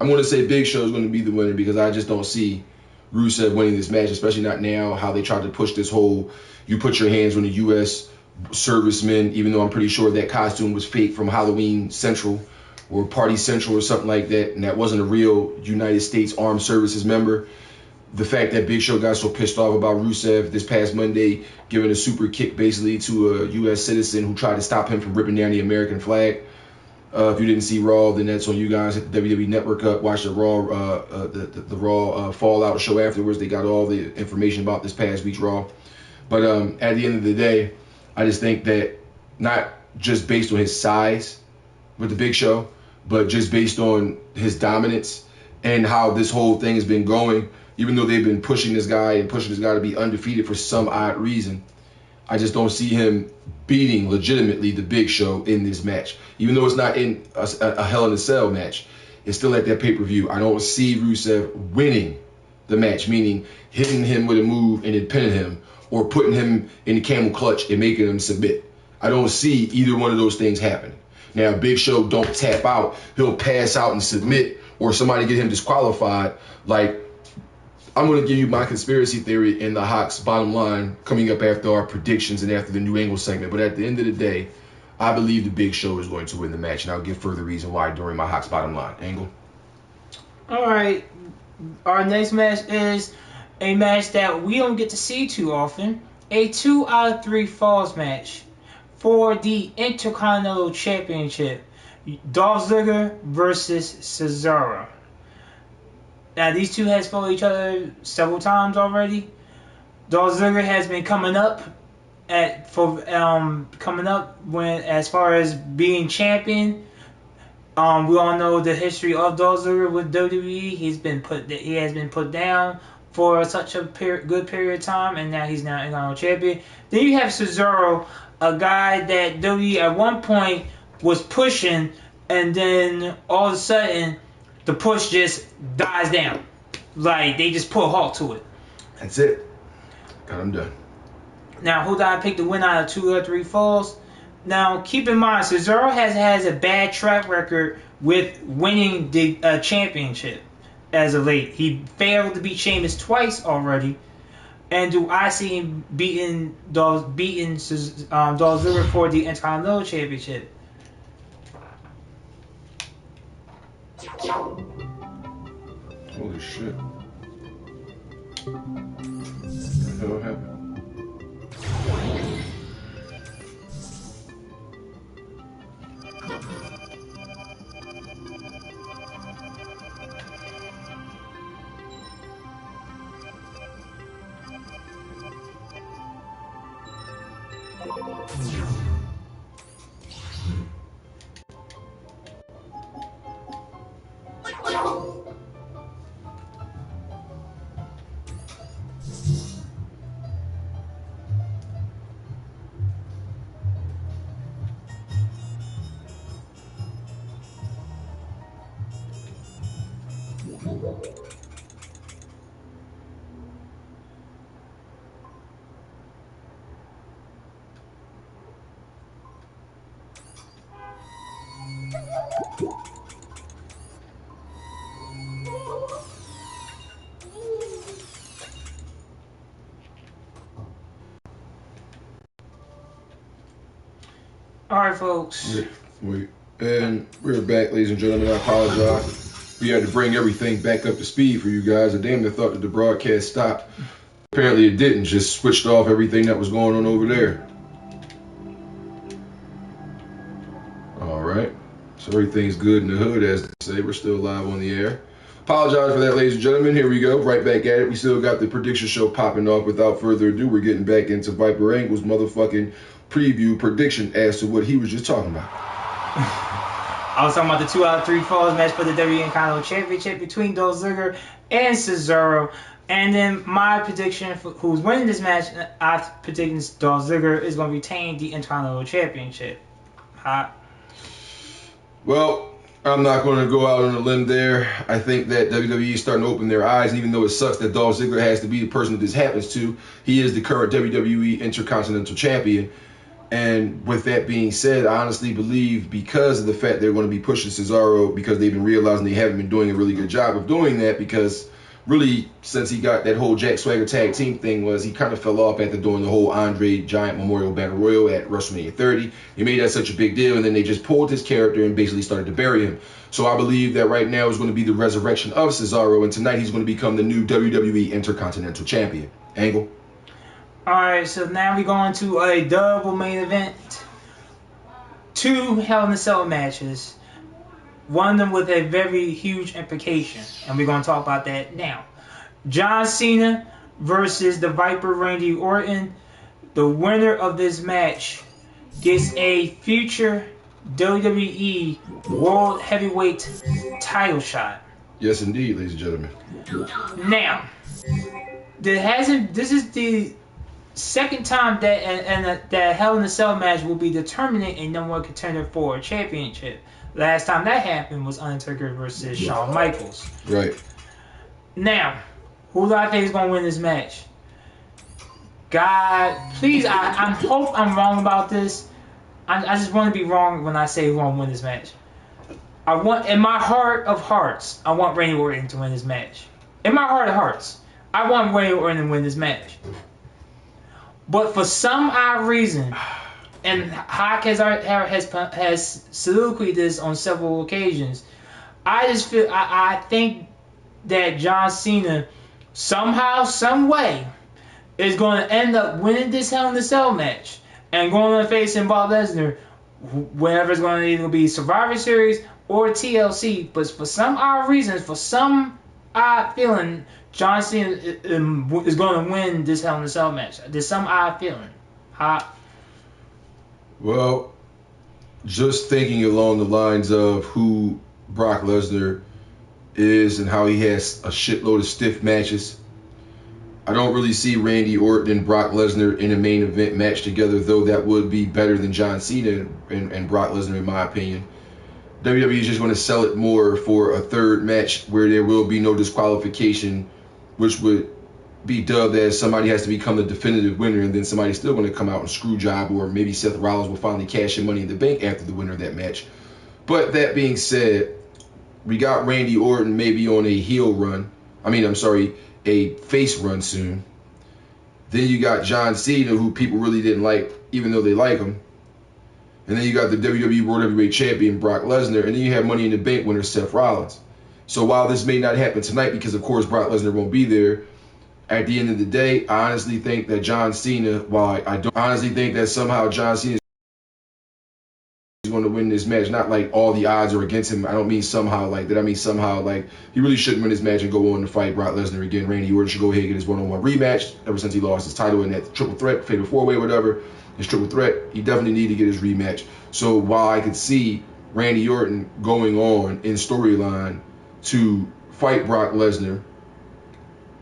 I'm going to say Big Show is going to be the winner because I just don't see Rusev winning this match, especially not now, how they tried to push this whole, you put your hands on the U.S. servicemen, even though I'm pretty sure that costume was fake from Halloween Central or Party Central or something like that, and that wasn't a real United States Armed Services member. The fact that Big Show got so pissed off about Rusev this past Monday, giving a super kick basically to a U.S. citizen who tried to stop him from ripping down the American flag. If you didn't see Raw, then that's on you guys. Hit the WWE Network up, watch the Raw, the Raw Fallout show afterwards. They got all the information about this past week's Raw. But at the end of the day, I just think that not just based on his size with the Big Show, but just based on his dominance and how this whole thing has been going, even though they've been pushing this guy to be undefeated for some odd reason, I just don't see him beating legitimately the Big Show in this match. Even though it's not in a Hell in a Cell match, it's still at that pay-per-view. I don't see Rusev winning the match, meaning hitting him with a move and then pinning him, or putting him in the camel clutch and making him submit. I don't see either one of those things happening. Now, Big Show don't tap out. He'll pass out and submit, or somebody get him disqualified, like I'm going to give you my conspiracy theory in the Hawks bottom line coming up after our predictions and after the New Angle segment. But at the end of the day, I believe the Big Show is going to win the match, and I'll give further reason why during my Hawks bottom line. Angle. All right. Our next match is a match that we don't get to see too often. A 2 out of 3 falls match for the Intercontinental Championship. Dolph Ziggler versus Cesaro. Now, these two has fought each other several times already. Dolph Ziggler has been coming up when as far as being champion. We all know the history of Dolph Ziggler with WWE. He has been put down for such a good period of time, and now he's now Intercontinental Champion. Then you have Cesaro, a guy that WWE at one point was pushing, and then all of a sudden the push just dies down. Like, they just put a halt to it. That's it. Got him done. Now, who did I pick to win out of 2 or 3 falls? Now, keep in mind, Cesaro has a bad track record with winning the championship as of late. He failed to beat Sheamus twice already. And do I see him beating Dolph Ziggler for the Intercontinental Championship? Holy shit. What the hell happened? Alright, folks. Wait. And we're back, ladies and gentlemen. I apologize. We had to bring everything back up to speed for you guys. I damn near thought that the broadcast stopped. Apparently it didn't. Just switched off everything that was going on over there. Alright. So everything's good in the hood, as they say. We're still live on the air. Apologize for that, ladies and gentlemen. Here we go. Right back at it. We still got the prediction show popping off. Without further ado, we're getting back into Viper Angle's motherfucking preview prediction as to what he was just talking about. I was talking about the 2 out of 3 falls match for the WWE Intercontinental Championship between Dolph Ziggler and Cesaro. And then my prediction for who's winning this match, I predict Dolph Ziggler is going to retain the Intercontinental Championship. Hot. Well, I'm not going to go out on a limb there. I think that WWE is starting to open their eyes, and even though it sucks that Dolph Ziggler has to be the person that this happens to, he is the current WWE Intercontinental Champion. And with that being said, I honestly believe because of the fact they're going to be pushing Cesaro, because they've been realizing they haven't been doing a really good job of doing that, because really since he got that whole Jack Swagger tag team thing was he kind of fell off after doing the whole Andre Giant Memorial Battle Royal at WrestleMania 30. He made that such a big deal, and then they just pulled his character and basically started to bury him. So I believe that right now is going to be the resurrection of Cesaro, and tonight he's going to become the new WWE Intercontinental Champion. Angle. Alright, so now we go into a double main event. 2 Hell in a Cell matches. One of them with a very huge implication. And we're going to talk about that now. John Cena versus the Viper Randy Orton. The winner of this match gets a future WWE World Heavyweight title shot. Yes, indeed, ladies and gentlemen. Now, this is the second time that Hell in a Cell match will be determining a number 1 contender for a championship. Last time that happened was Undertaker versus Shawn Michaels. Right. Now, who do I think is going to win this match? God, please, I hope I'm wrong about this. I just want to be wrong when I say who going to win this match. In my heart of hearts, I want Randy Orton to win this match. In my heart of hearts. I want Randy Orton to win this match. But for some odd reason, and HIAC has soliloquied this on several occasions, I think that John Cena somehow, some way, is going to end up winning this Hell in a Cell match and going to face Brock Lesnar, whenever it's going to either be Survivor Series or TLC. But for some odd reason, for some odd feeling, John Cena is going to win this Hell in a Cell match. There's some odd feeling. Well, just thinking along the lines of who Brock Lesnar is and how he has a shitload of stiff matches, I don't really see Randy Orton and Brock Lesnar in a main event match together, though that would be better than John Cena and Brock Lesnar, in my opinion. WWE is just going to sell it more for a third match where there will be no disqualification, which would be dubbed as somebody has to become the definitive winner, and then somebody's still going to come out and screw job, or maybe Seth Rollins will finally cash in Money in the Bank after the winner of that match. But that being said, we got Randy Orton maybe on a face run soon. Then you got John Cena, who people really didn't like, even though they like him. And then you got the WWE World Heavyweight Champion Brock Lesnar, and then you have Money in the Bank winner Seth Rollins. So while this may not happen tonight, because of course Brock Lesnar won't be there, at the end of the day, I honestly think that John Cena, I don't honestly think that somehow John Cena is going to win this match. Not like all the odds are against him. I don't mean somehow like that. I mean somehow like he really shouldn't win this match and go on to fight Brock Lesnar again. Randy Orton should go ahead and get his one-on-one rematch ever since he lost his title in that triple threat, fatal four-way, whatever. His triple threat, he definitely needed to get his rematch. So while I could see Randy Orton going on in storyline to fight Brock Lesnar,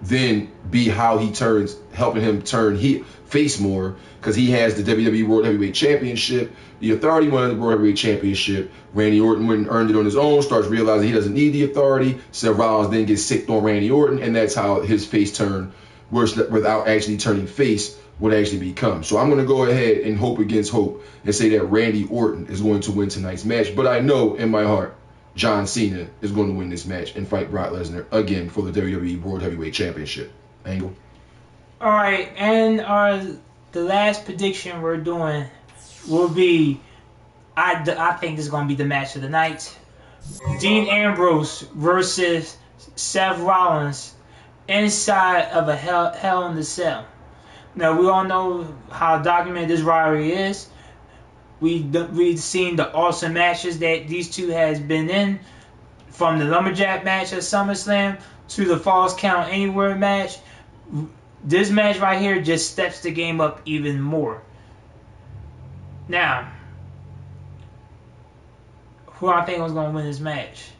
then be how he turns, helping him turn face more, because he has the WWE World Heavyweight Championship. The Authority won the World Heavyweight Championship. Randy Orton went and earned it on his own, starts realizing he doesn't need the Authority. Seth Rollins then gets sicked on Randy Orton, and that's how his face turn, without actually turning face, would actually become. So I'm going to go ahead and hope against hope and say that Randy Orton is going to win tonight's match. But I know in my heart John Cena is going to win this match and fight Brock Lesnar again for the WWE World Heavyweight Championship. Angle. All right, and the last prediction we're doing will be, I think this is going to be the match of the night. Dean Ambrose versus Seth Rollins inside of a Hell in a Cell. Now, we all know how documented this rivalry is. We've seen the awesome matches that these two has been in, from the Lumberjack match at SummerSlam to the Falls Count Anywhere match. This match right here just steps the game up even more. Now, who I think was going to win this match?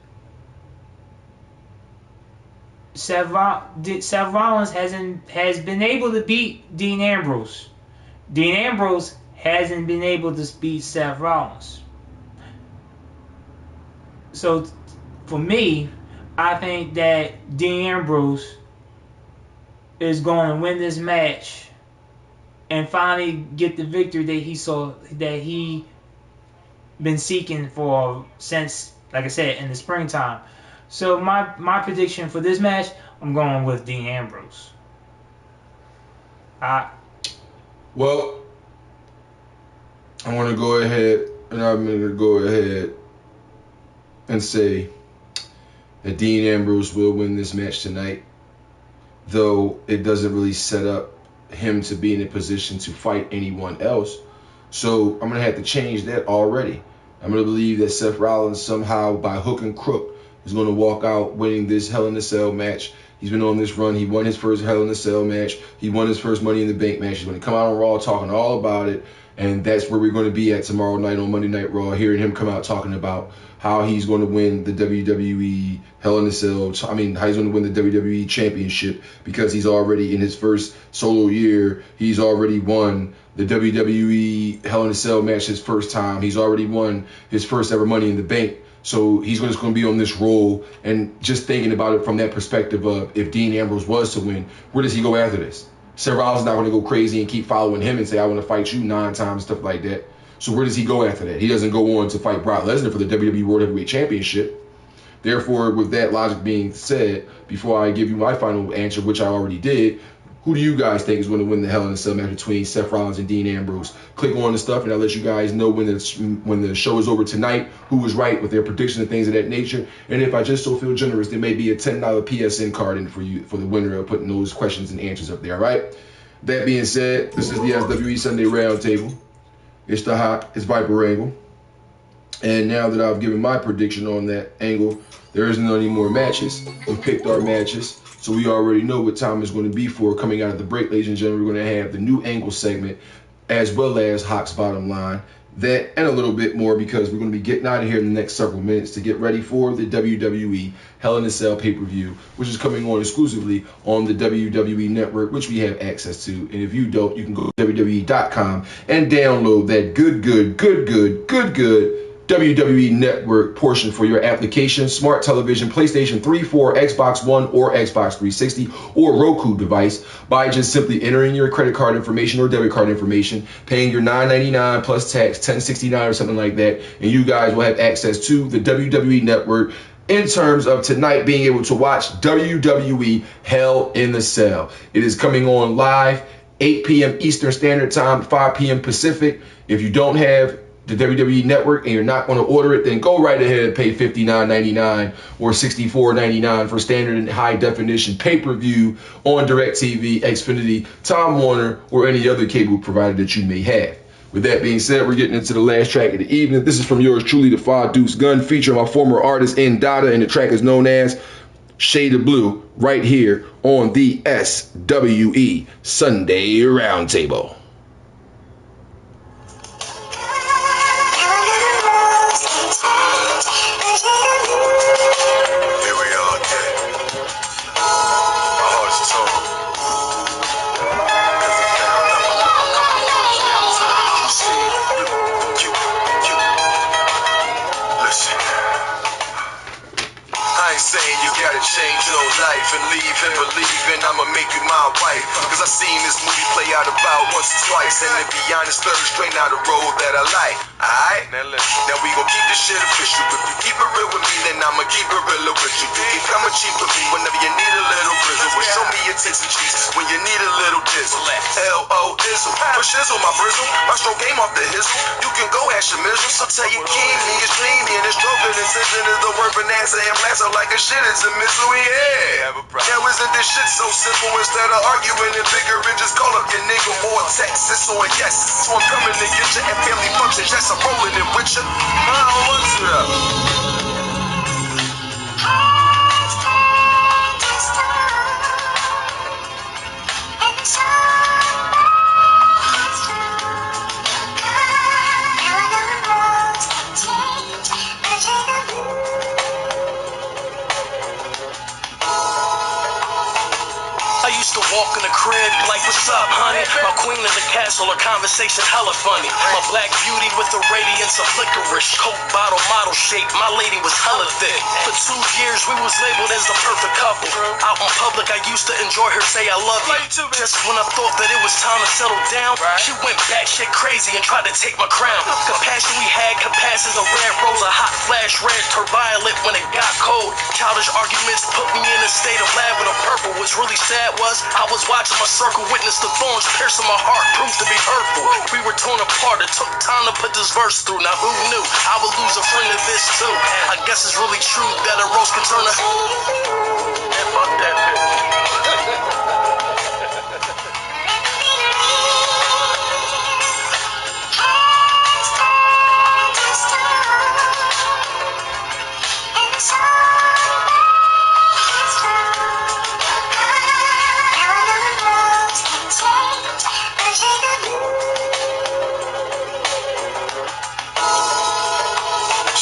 Seth Rollins has been able to beat Dean Ambrose. Dean Ambrose hasn't been able to beat Seth Rollins. So, for me, I think that Dean Ambrose is going to win this match and finally get the victory that he been seeking for since, like I said, in the springtime. So my prediction for this match, I'm going with Dean Ambrose. Well, I want to go ahead and say that Dean Ambrose will win this match tonight, though it doesn't really set up him to be in a position to fight anyone else. So I'm going to have to change that already. I'm going to believe that Seth Rollins somehow, by hook and crook, is going to walk out winning this Hell in a Cell match. He's been on this run. He won his first Hell in a Cell match. He won his first Money in the Bank match. He's going to come out on Raw talking all about it. And that's where we're going to be at tomorrow night on Monday Night Raw, hearing him come out talking about how he's going to win the WWE Hell in a Cell. How he's going to win the WWE Championship, because he's already in his first solo year. He's already won the WWE Hell in a Cell match his first time. He's already won his first ever Money in the Bank. So he's just going to be on this roll, and just thinking about it from that perspective of, if Dean Ambrose was to win, where does he go after this? Seth Rollins is not going to go crazy and keep following him and say, I want to fight you 9 times, stuff like that. So where does he go after that? He doesn't go on to fight Brock Lesnar for the WWE World Heavyweight Championship. Therefore, with that logic being said, before I give you my final answer, which I already did, who do you guys think is going to win the Hell in a Cell match between Seth Rollins and Dean Ambrose? Click on the stuff, and I'll let you guys know when the show is over tonight who was right with their predictions and things of that nature. And if I just so feel generous, there may be a $10 PSN card in for you for the winner of putting those questions and answers up there. All right. That being said, this is the SWE Sunday Roundtable. It's the Hot, it's Viper Angle. And now that I've given my prediction on that angle, there isn't any more matches. We picked our matches, so we already know what time it's going to be for coming out of the break, ladies and gentlemen. We're going to have the new angle segment, as well as Hawk's Bottom Line. That and a little bit more, because we're going to be getting out of here in the next several minutes to get ready for the WWE Hell in a Cell pay-per-view, which is coming on exclusively on the WWE Network, which we have access to. And if you don't, you can go to WWE.com and download that good WWE Network portion for your application, smart television, PlayStation 3, 4, Xbox One, or Xbox 360, or Roku device by just simply entering your credit card information or debit card information, paying your $9.99 plus tax, $10.69 or something like that, and you guys will have access to the WWE Network in terms of tonight being able to watch WWE Hell in the Cell. It is coming on live, 8 p.m. Eastern Standard Time, 5 p.m. Pacific. If you don't have the WWE Network and you're not going to order it, then go right ahead and pay $59.99 or $64.99 for standard and high definition pay-per-view on DirecTV, Xfinity, Time Warner, or any other cable provider that you may have. With that being said, we're getting into the last track of the evening. This is from yours truly, the Five Deuce Gun, featuring my former artist in Dada, and the track is known as Shade of Blue, right here on the SWE Sunday Roundtable. Change your life and leave and believe, and I'ma make you my wife. Cause I seen this movie play out about once or twice, and to be honest, third straight out the road that I like. Alright? Now we gon' keep this shit official. If you keep it real with me, then I'ma keep it real with you. You can come and cheat with me whenever you need a little drizzle. Well, show me your tits and cheeks when you need a little dizzle. L-O-Izzle. For shizzle, my brizzle. My stroke game off the hizzle. You can go ask your mizzle. So tell your king me it's dreamy, and it's stroking intention is the word bonanza, and blast out like a shit is a missile. Yeah. Now isn't this shit so simple? Instead of arguing and bickering, just call up your nigga or text. It's on yes. So I'm coming to get you at family functions. Yes, I'm rolling it with you. I don't want to. I used to walk in the crib like, what's up, honey? My queen in the castle, her conversation hella funny. My black beauty with the radiance of licorice, Coke bottle model shape, my lady was hella thick. For 2 years we was labeled as the perfect couple. Out in public I used to enjoy her say I love you. Just when I thought that it was time to settle down, she went batshit crazy and tried to take my crown. Compassion we had compassed as a red rose, a hot flash red to violet when it got cold. Childish arguments put me in a state of lavender purple. What's really sad was I was watching my circle witness the thorns piercing my heart, proved to be hurtful. We were torn apart, it took time to put this verse through. Now who knew I would lose a friend of this too? I guess it's really true that a rose can turn a and fuck that bitch.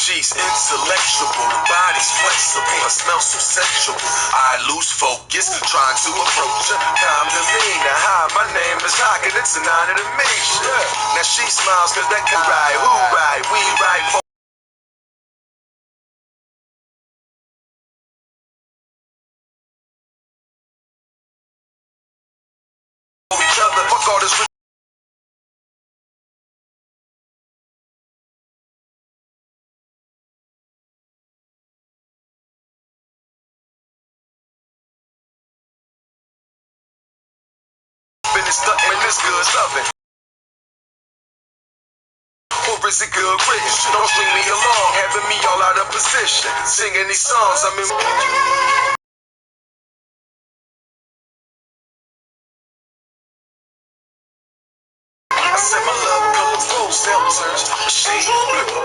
She's intellectual, the body's flexible, her smell so sensual. I lose focus, trying to approach her. Calm demeanor, hi, my name is Hawk, and it's an honor to meet you. Now she smiles cause that can ride, who ride, we ride for each other. Fuck all this and stunting when this good stuffing. Or is it good written? Don't string me along, having me all out of position. Singing these songs, I'm in. I said my love colors, rose seltzers, shade blue.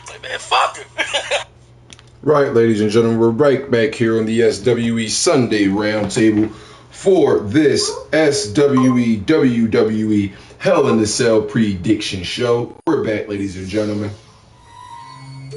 Like, man, fuck it. Right, ladies and gentlemen, we're right back here on the SWE Sunday Roundtable for this SWE WWE Hell in the Cell prediction show. We're back, ladies and gentlemen.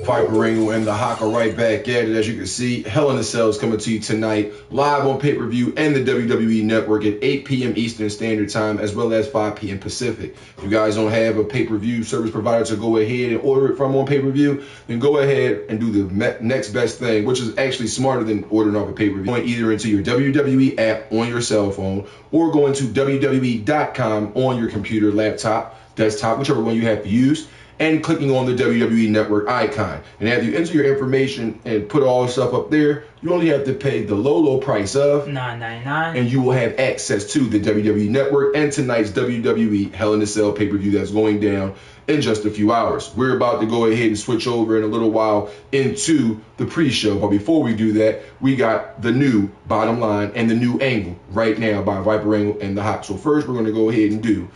Viper Ringo and the Hawk are right back at it. As you can see, Hell in a Cell is coming to you tonight, live on pay-per-view and the WWE Network at 8 p.m. Eastern Standard Time, as well as 5 p.m. Pacific. If you guys don't have a pay-per-view service provider to go ahead and order it from on pay-per-view, then go ahead and do the next best thing, which is actually smarter than ordering off a pay-per-view. Going either into your WWE app on your cell phone or going to WWE.com on your computer, laptop, desktop, whichever one you have to use, and clicking on the WWE Network icon. And after you enter your information and put all the stuff up there, you only have to pay the low price of $9.99, and you will have access to the WWE Network and tonight's WWE Hell in a Cell pay-per-view that's going down in just a few hours. We're about to go ahead and switch over in a little while into the pre-show, but before we do that, we got the new bottom line and the new angle right now by Viper Angle and the Hawk. So first, we're going to go ahead and do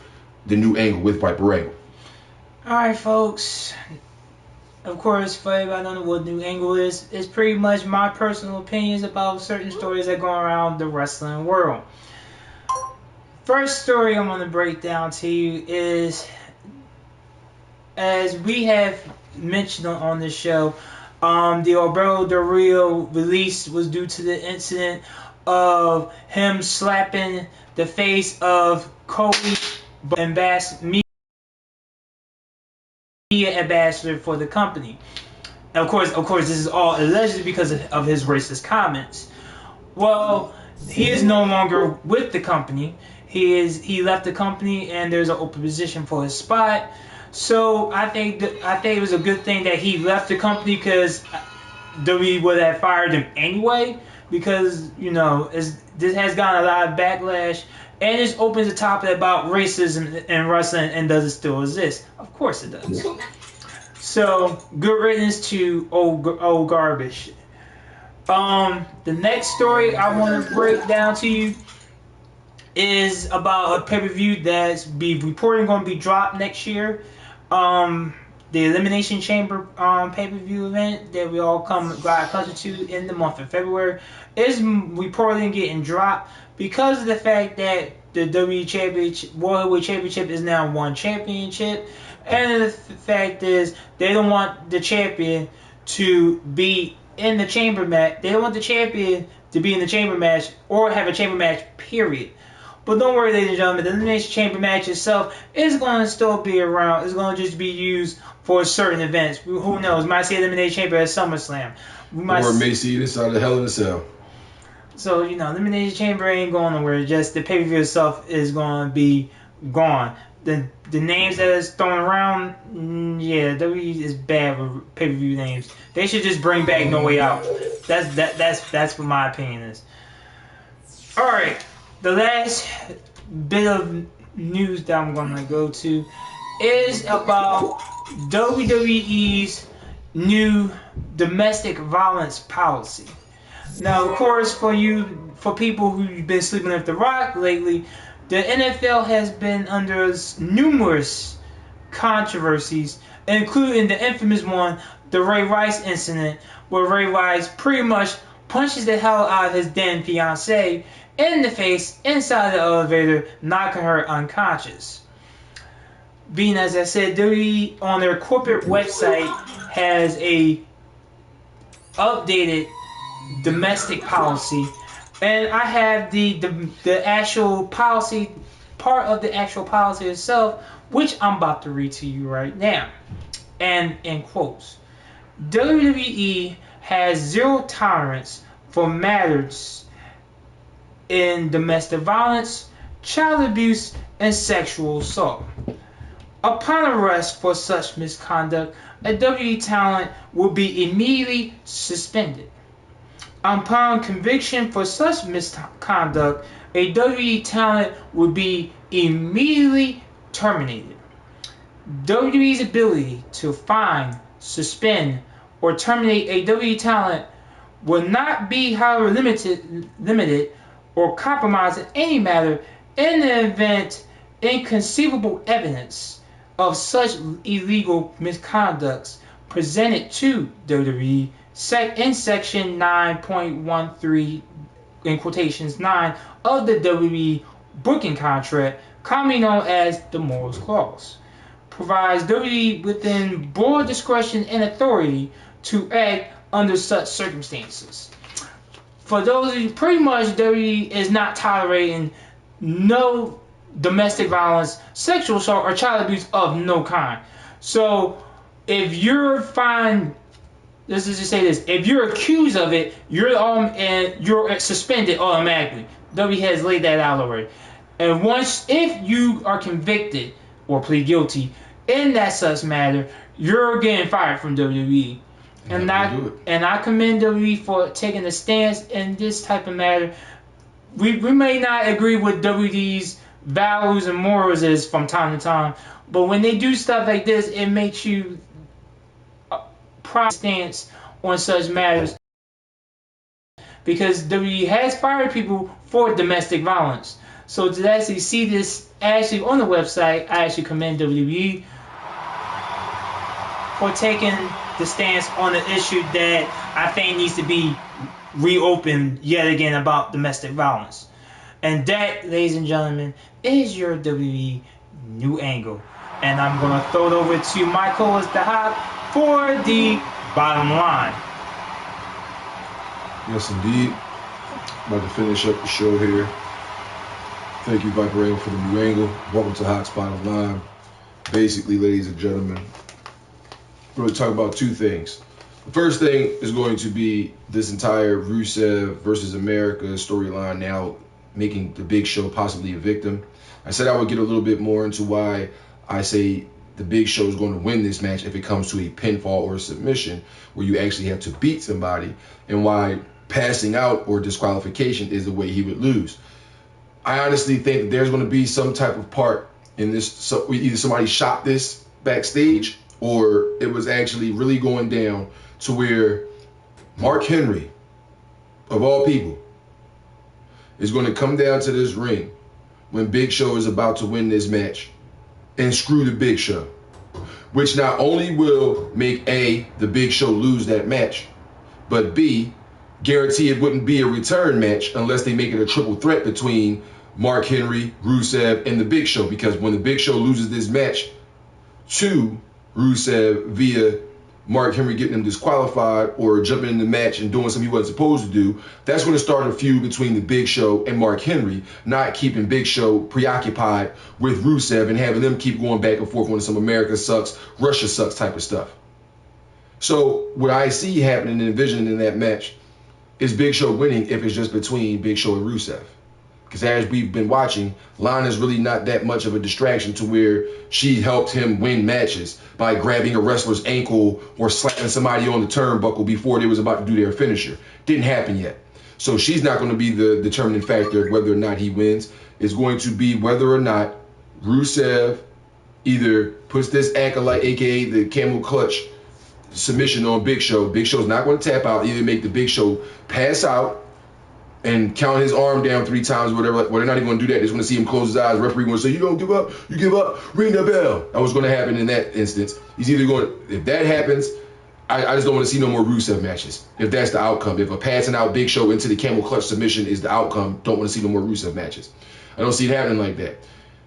the new angle with Viper Angle. Alright, folks. Of course, for everybody don't know what New Angle is, it's pretty much my personal opinions about certain stories that go around the wrestling world. First story I'm going to break down to you is, as we have mentioned on this show, the Alberto Del Rio release was due to the incident of him slapping the face of Cody media ambassador for the company. And of course, this is all allegedly because of his racist comments. Well, he is no longer with the company. He left the company, and there's an open position for his spot. So I think it was a good thing that he left the company, because WWE would have fired him anyway. Because this has gotten a lot of backlash, and it opens the topic about racism in wrestling, and does it still exist? Of course it does. So, good riddance to old garbage. The next story I want to break down to you is about a pay-per-view that's reporting going to be dropped next year. The Elimination Chamber pay-per-view event that we all got accustomed to in the month of February is reportedly getting dropped because of the fact that the WWE Championship, World Heavyweight Championship, is now one championship, and the fact is they don't want the champion to be in the chamber match. They don't want the champion to be in the chamber match or have a chamber match, period. But don't worry, ladies and gentlemen, the Elimination Chamber match itself is going to still be around. It's going to just be used for certain events. Who knows? We might see Elimination Chamber at SummerSlam. Or may see it inside of Hell in a Cell. So, Elimination Chamber ain't going nowhere. Just the pay-per-view itself is going to be gone. the names that is thrown around, yeah, WWE is bad with pay-per-view names. They should just bring back No Way Out. That's what my opinion is. All right, the last bit of news that I'm gonna go to is about WWE's new domestic violence policy. Now, of course, for people who've been sleeping with The Rock lately, the NFL has been under numerous controversies, including the infamous one, the Ray Rice incident, where Ray Rice pretty much punches the hell out of his then fiancée in the face inside the elevator, knocking her unconscious. Being, as I said, WWE on their corporate website has a updated domestic policy, and I have the actual policy, part of the actual policy itself, which I'm about to read to you right now. And in quotes, WWE has zero tolerance for matters in domestic violence, child abuse, and sexual assault. Upon arrest for such misconduct, a WWE talent will be immediately suspended. Upon conviction for such misconduct, a WWE talent will be immediately terminated. WWE's ability to fine, suspend, or terminate a WWE talent will not be, however, limited or compromised in any matter in the event inconceivable evidence of such illegal misconducts presented to WWE in section 9.13 in quotations 9 of the WWE booking contract, commonly known as the Morals Clause, provides WWE within broad discretion and authority to act under such circumstances. For those of you, pretty much WWE is not tolerating no domestic violence, sexual assault, or child abuse of no kind. So if you're found, let's just say this, if you're accused of it, you're suspended automatically. WWE has laid that out already. And if you are convicted or plead guilty in that such matter, you're getting fired from WWE. And I commend WWE for taking a stance in this type of matter. We may not agree with WWE's values and morals is from time to time, but when they do stuff like this, it makes you proper stance on such matters, because WWE has fired people for domestic violence. So to actually see this actually on the website, I actually commend WWE for taking the stance on the issue that I think needs to be reopened yet again about domestic violence. And that, ladies and gentlemen, is your WWE new angle. And I'm going to throw it over to my co-host, The Hop, for the bottom line. Yes, indeed. About to finish up the show here. Thank you, Viper Angle, for the new angle. Welcome to Hot's Bottom Line. Basically, ladies and gentlemen, we're going to talk about two things. The first thing is going to be this entire Rusev versus America storyline now making the Big Show possibly a victim. I said I would get a little bit more into why I say the Big Show is going to win this match if it comes to a pinfall or a submission where you actually have to beat somebody, and why passing out or disqualification is the way he would lose. I honestly think that there's going to be some type of part in this. So either somebody shot this backstage, or it was actually really going down to where Mark Henry, of all people, is going to come down to this ring when Big Show is about to win this match and screw the Big Show, which not only will make A, the Big Show lose that match, but B, guarantee it wouldn't be a return match unless they make it a triple threat between Mark Henry, Rusev, and the Big Show. Because when the Big Show loses this match to Rusev via Mark Henry getting him disqualified or jumping in the match and doing something he wasn't supposed to do, that's going to start a feud between the Big Show and Mark Henry, not keeping Big Show preoccupied with Rusev and having them keep going back and forth on some America sucks, Russia sucks type of stuff. So what I see happening and envisioning in that match is Big Show winning if it's just between Big Show and Rusev. Because as we've been watching, Lana's really not that much of a distraction to where she helped him win matches by grabbing a wrestler's ankle or slapping somebody on the turnbuckle before they was about to do their finisher. Didn't happen yet. So she's not going to be the determining factor of whether or not he wins. It's going to be whether or not Rusev either puts this acolyte, aka the camel clutch submission on Big Show. Big Show's not going to tap out. Either make the Big Show pass out and count his arm down 3 times, whatever. Well, they're not even going to do that. They're just going to see him close his eyes. The referee going to say, you don't give up, you give up, ring the bell. That was going to happen in that instance. He's either going to, if that happens, I just don't want to see no more Rusev matches. If that's the outcome. If a passing out Big Show into the camel clutch submission is the outcome, don't want to see no more Rusev matches. I don't see it happening like that.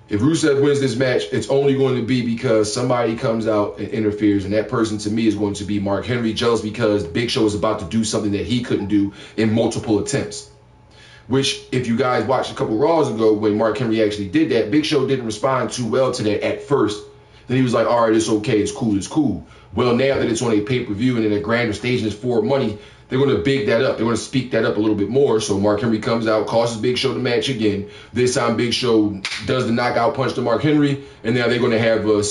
If Rusev wins this match, it's only going to be because somebody comes out and interferes, and that person to me is going to be Mark Henry, jealous because Big Show is about to do something that he couldn't do in multiple attempts. Which, if you guys watched a couple Raws ago when Mark Henry actually did that, Big Show didn't respond too well to that at first. Then he was like, all right, it's okay, it's cool, it's cool. Well, now that it's on a pay-per-view and in a grander stage and it's for money, they're going to big that up. They're going to speak that up a little bit more. So Mark Henry comes out, causes Big Show the match again. This time Big Show does the knockout punch to Mark Henry, and now they're going to have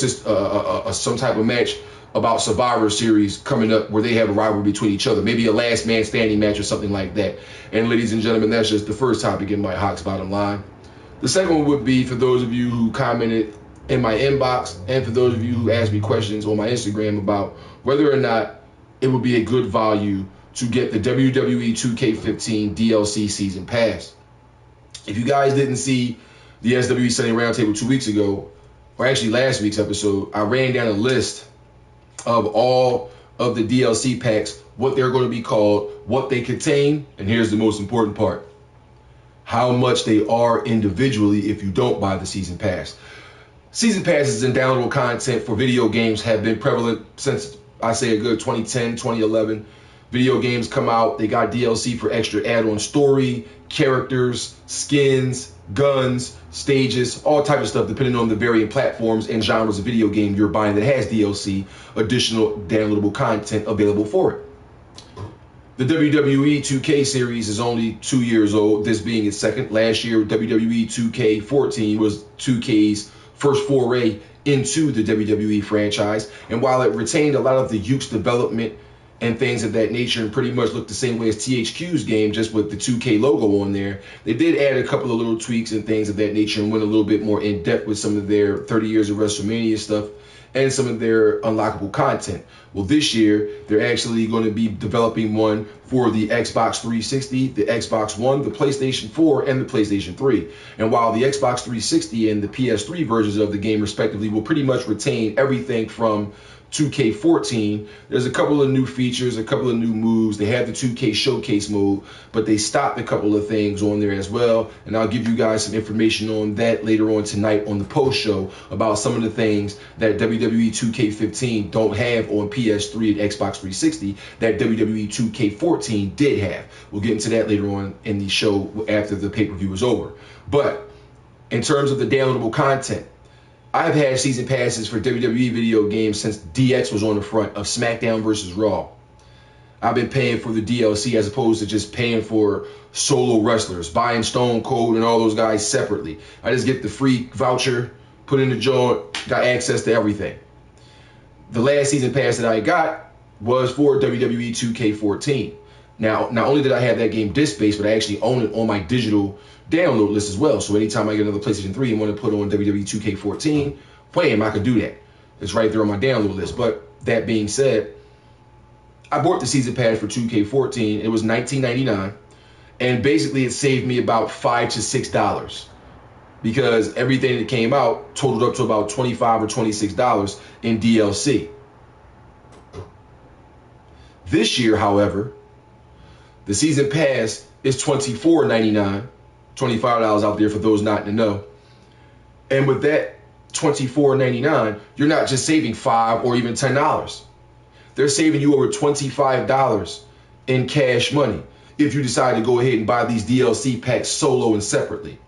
some type of match about Survivor Series coming up where they have a rivalry between each other. Maybe a last man standing match or something like that. And ladies and gentlemen, that's just the first topic in my Hawks Bottom Line. The second one would be for those of you who commented in my inbox and for those of you who asked me questions on my Instagram about whether or not it would be a good value to get the WWE 2K15 DLC Season Pass. If you guys didn't see the SWE Sunday Roundtable 2 weeks ago, or actually last week's episode, I ran down a list of all of the DLC packs, what they're going to be called, what they contain, and here's the most important part: how much they are individually if you don't buy the Season Pass. Season passes and downloadable content for video games have been prevalent since, I say, a good 2010, 2011. Video games come out, they got DLC for extra add-on story, characters, skins, guns, stages, all types of stuff depending on the varying platforms and genres of video game you're buying that has DLC, additional downloadable content available for it. The WWE 2K series is only 2 years old, this being its second. Last year, WWE 2K14 was 2K's first foray into the WWE franchise. And while it retained a lot of the Yuke's development and things of that nature and pretty much looked the same way as THQ's game, just with the 2K logo on there, they did add a couple of little tweaks and things of that nature and went a little bit more in depth with some of their 30 years of WrestleMania stuff and some of their unlockable content. Well, this year, they're actually going to be developing one for the Xbox 360, the Xbox One, the PlayStation 4, and the PlayStation 3. And while the Xbox 360 and the PS3 versions of the game, respectively, will pretty much retain everything from 2K14, there's a couple of new features, a couple of new moves. They have the 2K showcase mode, but they stopped a couple of things on there as well. And I'll give you guys some information on that later on tonight on the post show about some of the things that WWE 2K15 don't have on PS3 and Xbox 360 that WWE 2K14 did have. We'll get into that later on in the show after the pay-per-view is over. But in terms of the downloadable content, I've had season passes for WWE video games since DX was on the front of SmackDown versus Raw. I've been paying for the DLC as opposed to just paying for solo wrestlers, buying Stone Cold and all those guys separately. I just get the free voucher, put in the joint, got access to everything. The last season pass that I got was for WWE 2K14. Now, not only did I have that game disc-based, but I actually own it on my digital download list as well. So anytime I get another PlayStation 3 and want to put on WWE 2K14, wham, I could do that. It's right there on my download list. But that being said, I bought the season pass for 2K14. It was $19.99, and basically it saved me about $5 to $6 because everything that came out totaled up to about $25 or $26 in DLC. This year, however, the season pass is $24.99, $25 out there for those not to know. And with that $24.99, you're not just saving $5 or even $10. They're saving you over $25 in cash money if you decide to go ahead and buy these DLC packs solo and separately.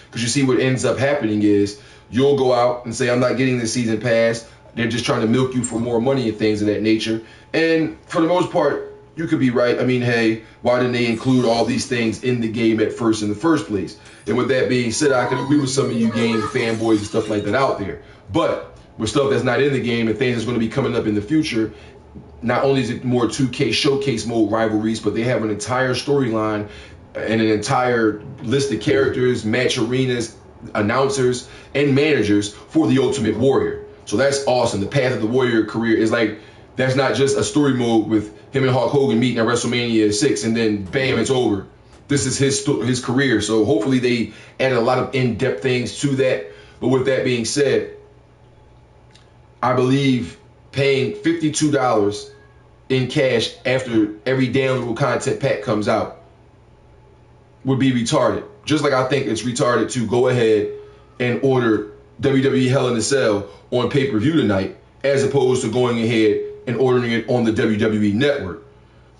Because you see what ends up happening is you'll go out and say, I'm not getting this season pass. They're just trying to milk you for more money and things of that nature. And for the most part, you could be right. I mean, hey, why didn't they include all these things in the game at first in the first place? And with that being said, I can agree with some of you game fanboys and stuff like that out there. But with stuff that's not in the game and things that's going to be coming up in the future, not only is it more 2K showcase mode rivalries, but they have an entire storyline and an entire list of characters, match arenas, announcers, and managers for the Ultimate Warrior. So that's awesome. The Path of the Warrior career is like, that's not just a story mode with him and Hulk Hogan meeting at WrestleMania 6 and then bam, it's over. This is his career. So hopefully they added a lot of in-depth things to that. But with that being said, I believe paying $52 in cash after every downloadable content pack comes out would be retarded. Just like I think it's retarded to go ahead and order WWE Hell in a Cell on pay-per-view tonight, as opposed to going ahead and ordering it on the WWE network.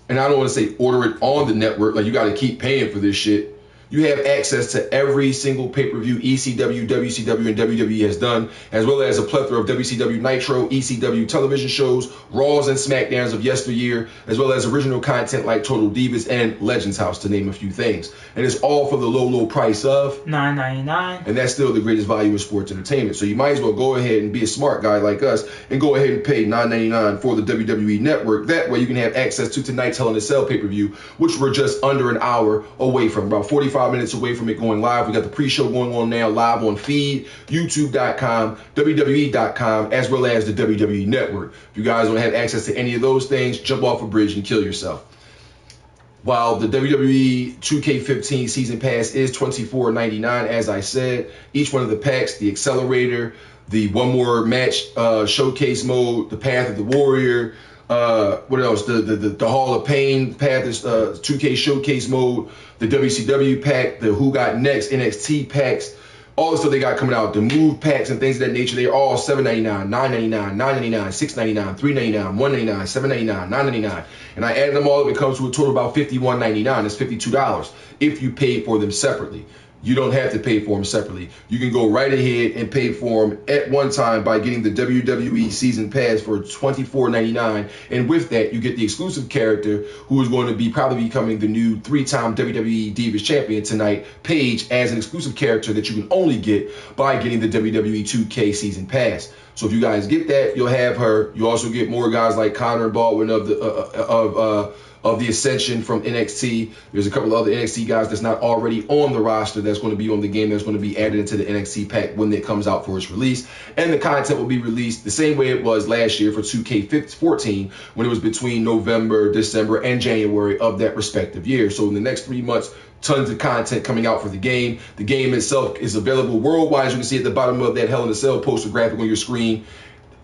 And I don't want to say order it on the network, like you got to keep paying for this shit. You have access to every single pay-per-view ECW, WCW, and WWE has done, as well as a plethora of WCW Nitro, ECW television shows, Raws and SmackDowns of yesteryear, as well as original content like Total Divas and Legends House, to name a few things. And it's all for the low, low price of $9.99. And that's still the greatest value in sports entertainment. So you might as well go ahead and be a smart guy like us and go ahead and pay $9.99 for the WWE Network. That way you can have access to tonight's Hell in a Cell pay-per-view, which we're just under an hour away from, about 45 minutes away from it going live. We got the pre-show going on now live on feed, youtube.com, WWE.com, as well as the WWE Network. If you guys don't have access to any of those things, jump off a bridge and kill yourself. While the WWE 2K15 Season Pass is $24.99, as I said, each one of the packs, the Accelerator, the One More Match Showcase Mode, the Path of the Warrior, what else? The Hall of Pain Path is 2K Showcase Mode, the WCW pack, the Who Got Next NXT packs, all the stuff they got coming out, the Move packs and things of that nature. They're all $7.99, $9.99, $9.99, $6.99, $3.99, $1.99, $7.99, $9.99. And I added them all up. It comes to a total of about $51.99. That's $52 if you pay for them separately. You don't have to pay for them separately. You can go right ahead and pay for them at one time by getting the WWE Season Pass for $24.99. And with that, you get the exclusive character who is going to be probably becoming the new 3-time WWE Divas Champion tonight, Paige, as an exclusive character that you can only get by getting the WWE 2K Season Pass. So if you guys get that, you'll have her. You also get more guys like Connor and Baldwin of the Ascension from NXT. There's a couple of other NXT guys that's not already on the roster that's going to be on the game, that's going to be added into the NXT pack when it comes out for its release. And the content will be released the same way it was last year for 2K14, when it was between November, December, and January of that respective year. So in the next 3 months, tons of content coming out for the game. The game itself is available worldwide. As you can see at the bottom of that Hell in a Cell poster graphic on your screen,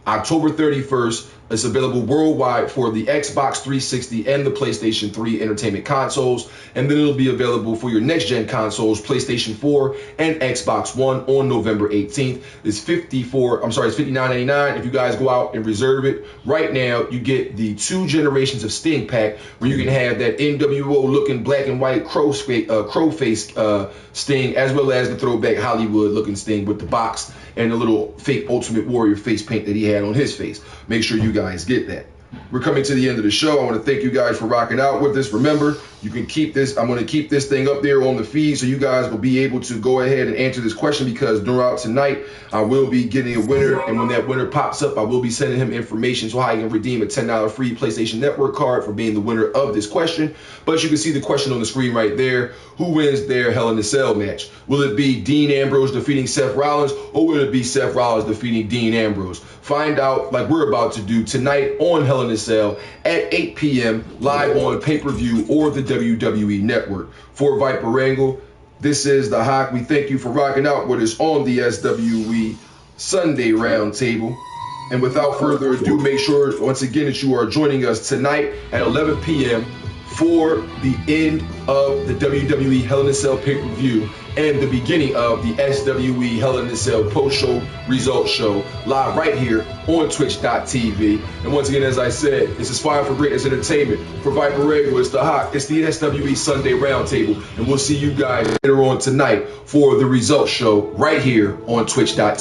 October 31st, it's available worldwide for the Xbox 360 and the PlayStation 3 entertainment consoles. And then it'll be available for your next-gen consoles, PlayStation 4 and Xbox One on November 18th. It's $59.99. If you guys go out and reserve it right now, you get the 2 Generations of Sting pack, where you can have that NWO-looking black and white crow face Sting, as well as the throwback Hollywood-looking Sting with the box and the little fake Ultimate Warrior face paint that he had on his face. Make sure you guys get that. We're coming to the end of the show. I want to thank you guys for rocking out with us. Remember, you can keep this. I'm going to keep this thing up there on the feed so you guys will be able to go ahead and answer this question, because throughout tonight, I will be getting a winner. And when that winner pops up, I will be sending him information so how you can redeem a $10 free PlayStation Network card for being the winner of this question. But you can see the question on the screen right there. Who wins their Hell in a Cell match? Will it be Dean Ambrose defeating Seth Rollins, or will it be Seth Rollins defeating Dean Ambrose? Find out, like we're about to do tonight on Hell in a Cell at 8 p.m. live on pay-per-view or the WWE Network. For Viper Angle, this is the HIAC. We thank you for rocking out with us on the SWE Sunday Roundtable. And without further ado, make sure once again that you are joining us tonight at 11 p.m. for the end of the WWE Hell in a Cell pay-per-view and the beginning of the SWE Hell in a Cell post-show results show live right here on twitch.tv. And once again, as I said, this is Fire for Greatness Entertainment. For Viper Radio, it's the HIAC, it's the SWE Sunday Roundtable. And we'll see you guys later on tonight for the results show right here on twitch.tv.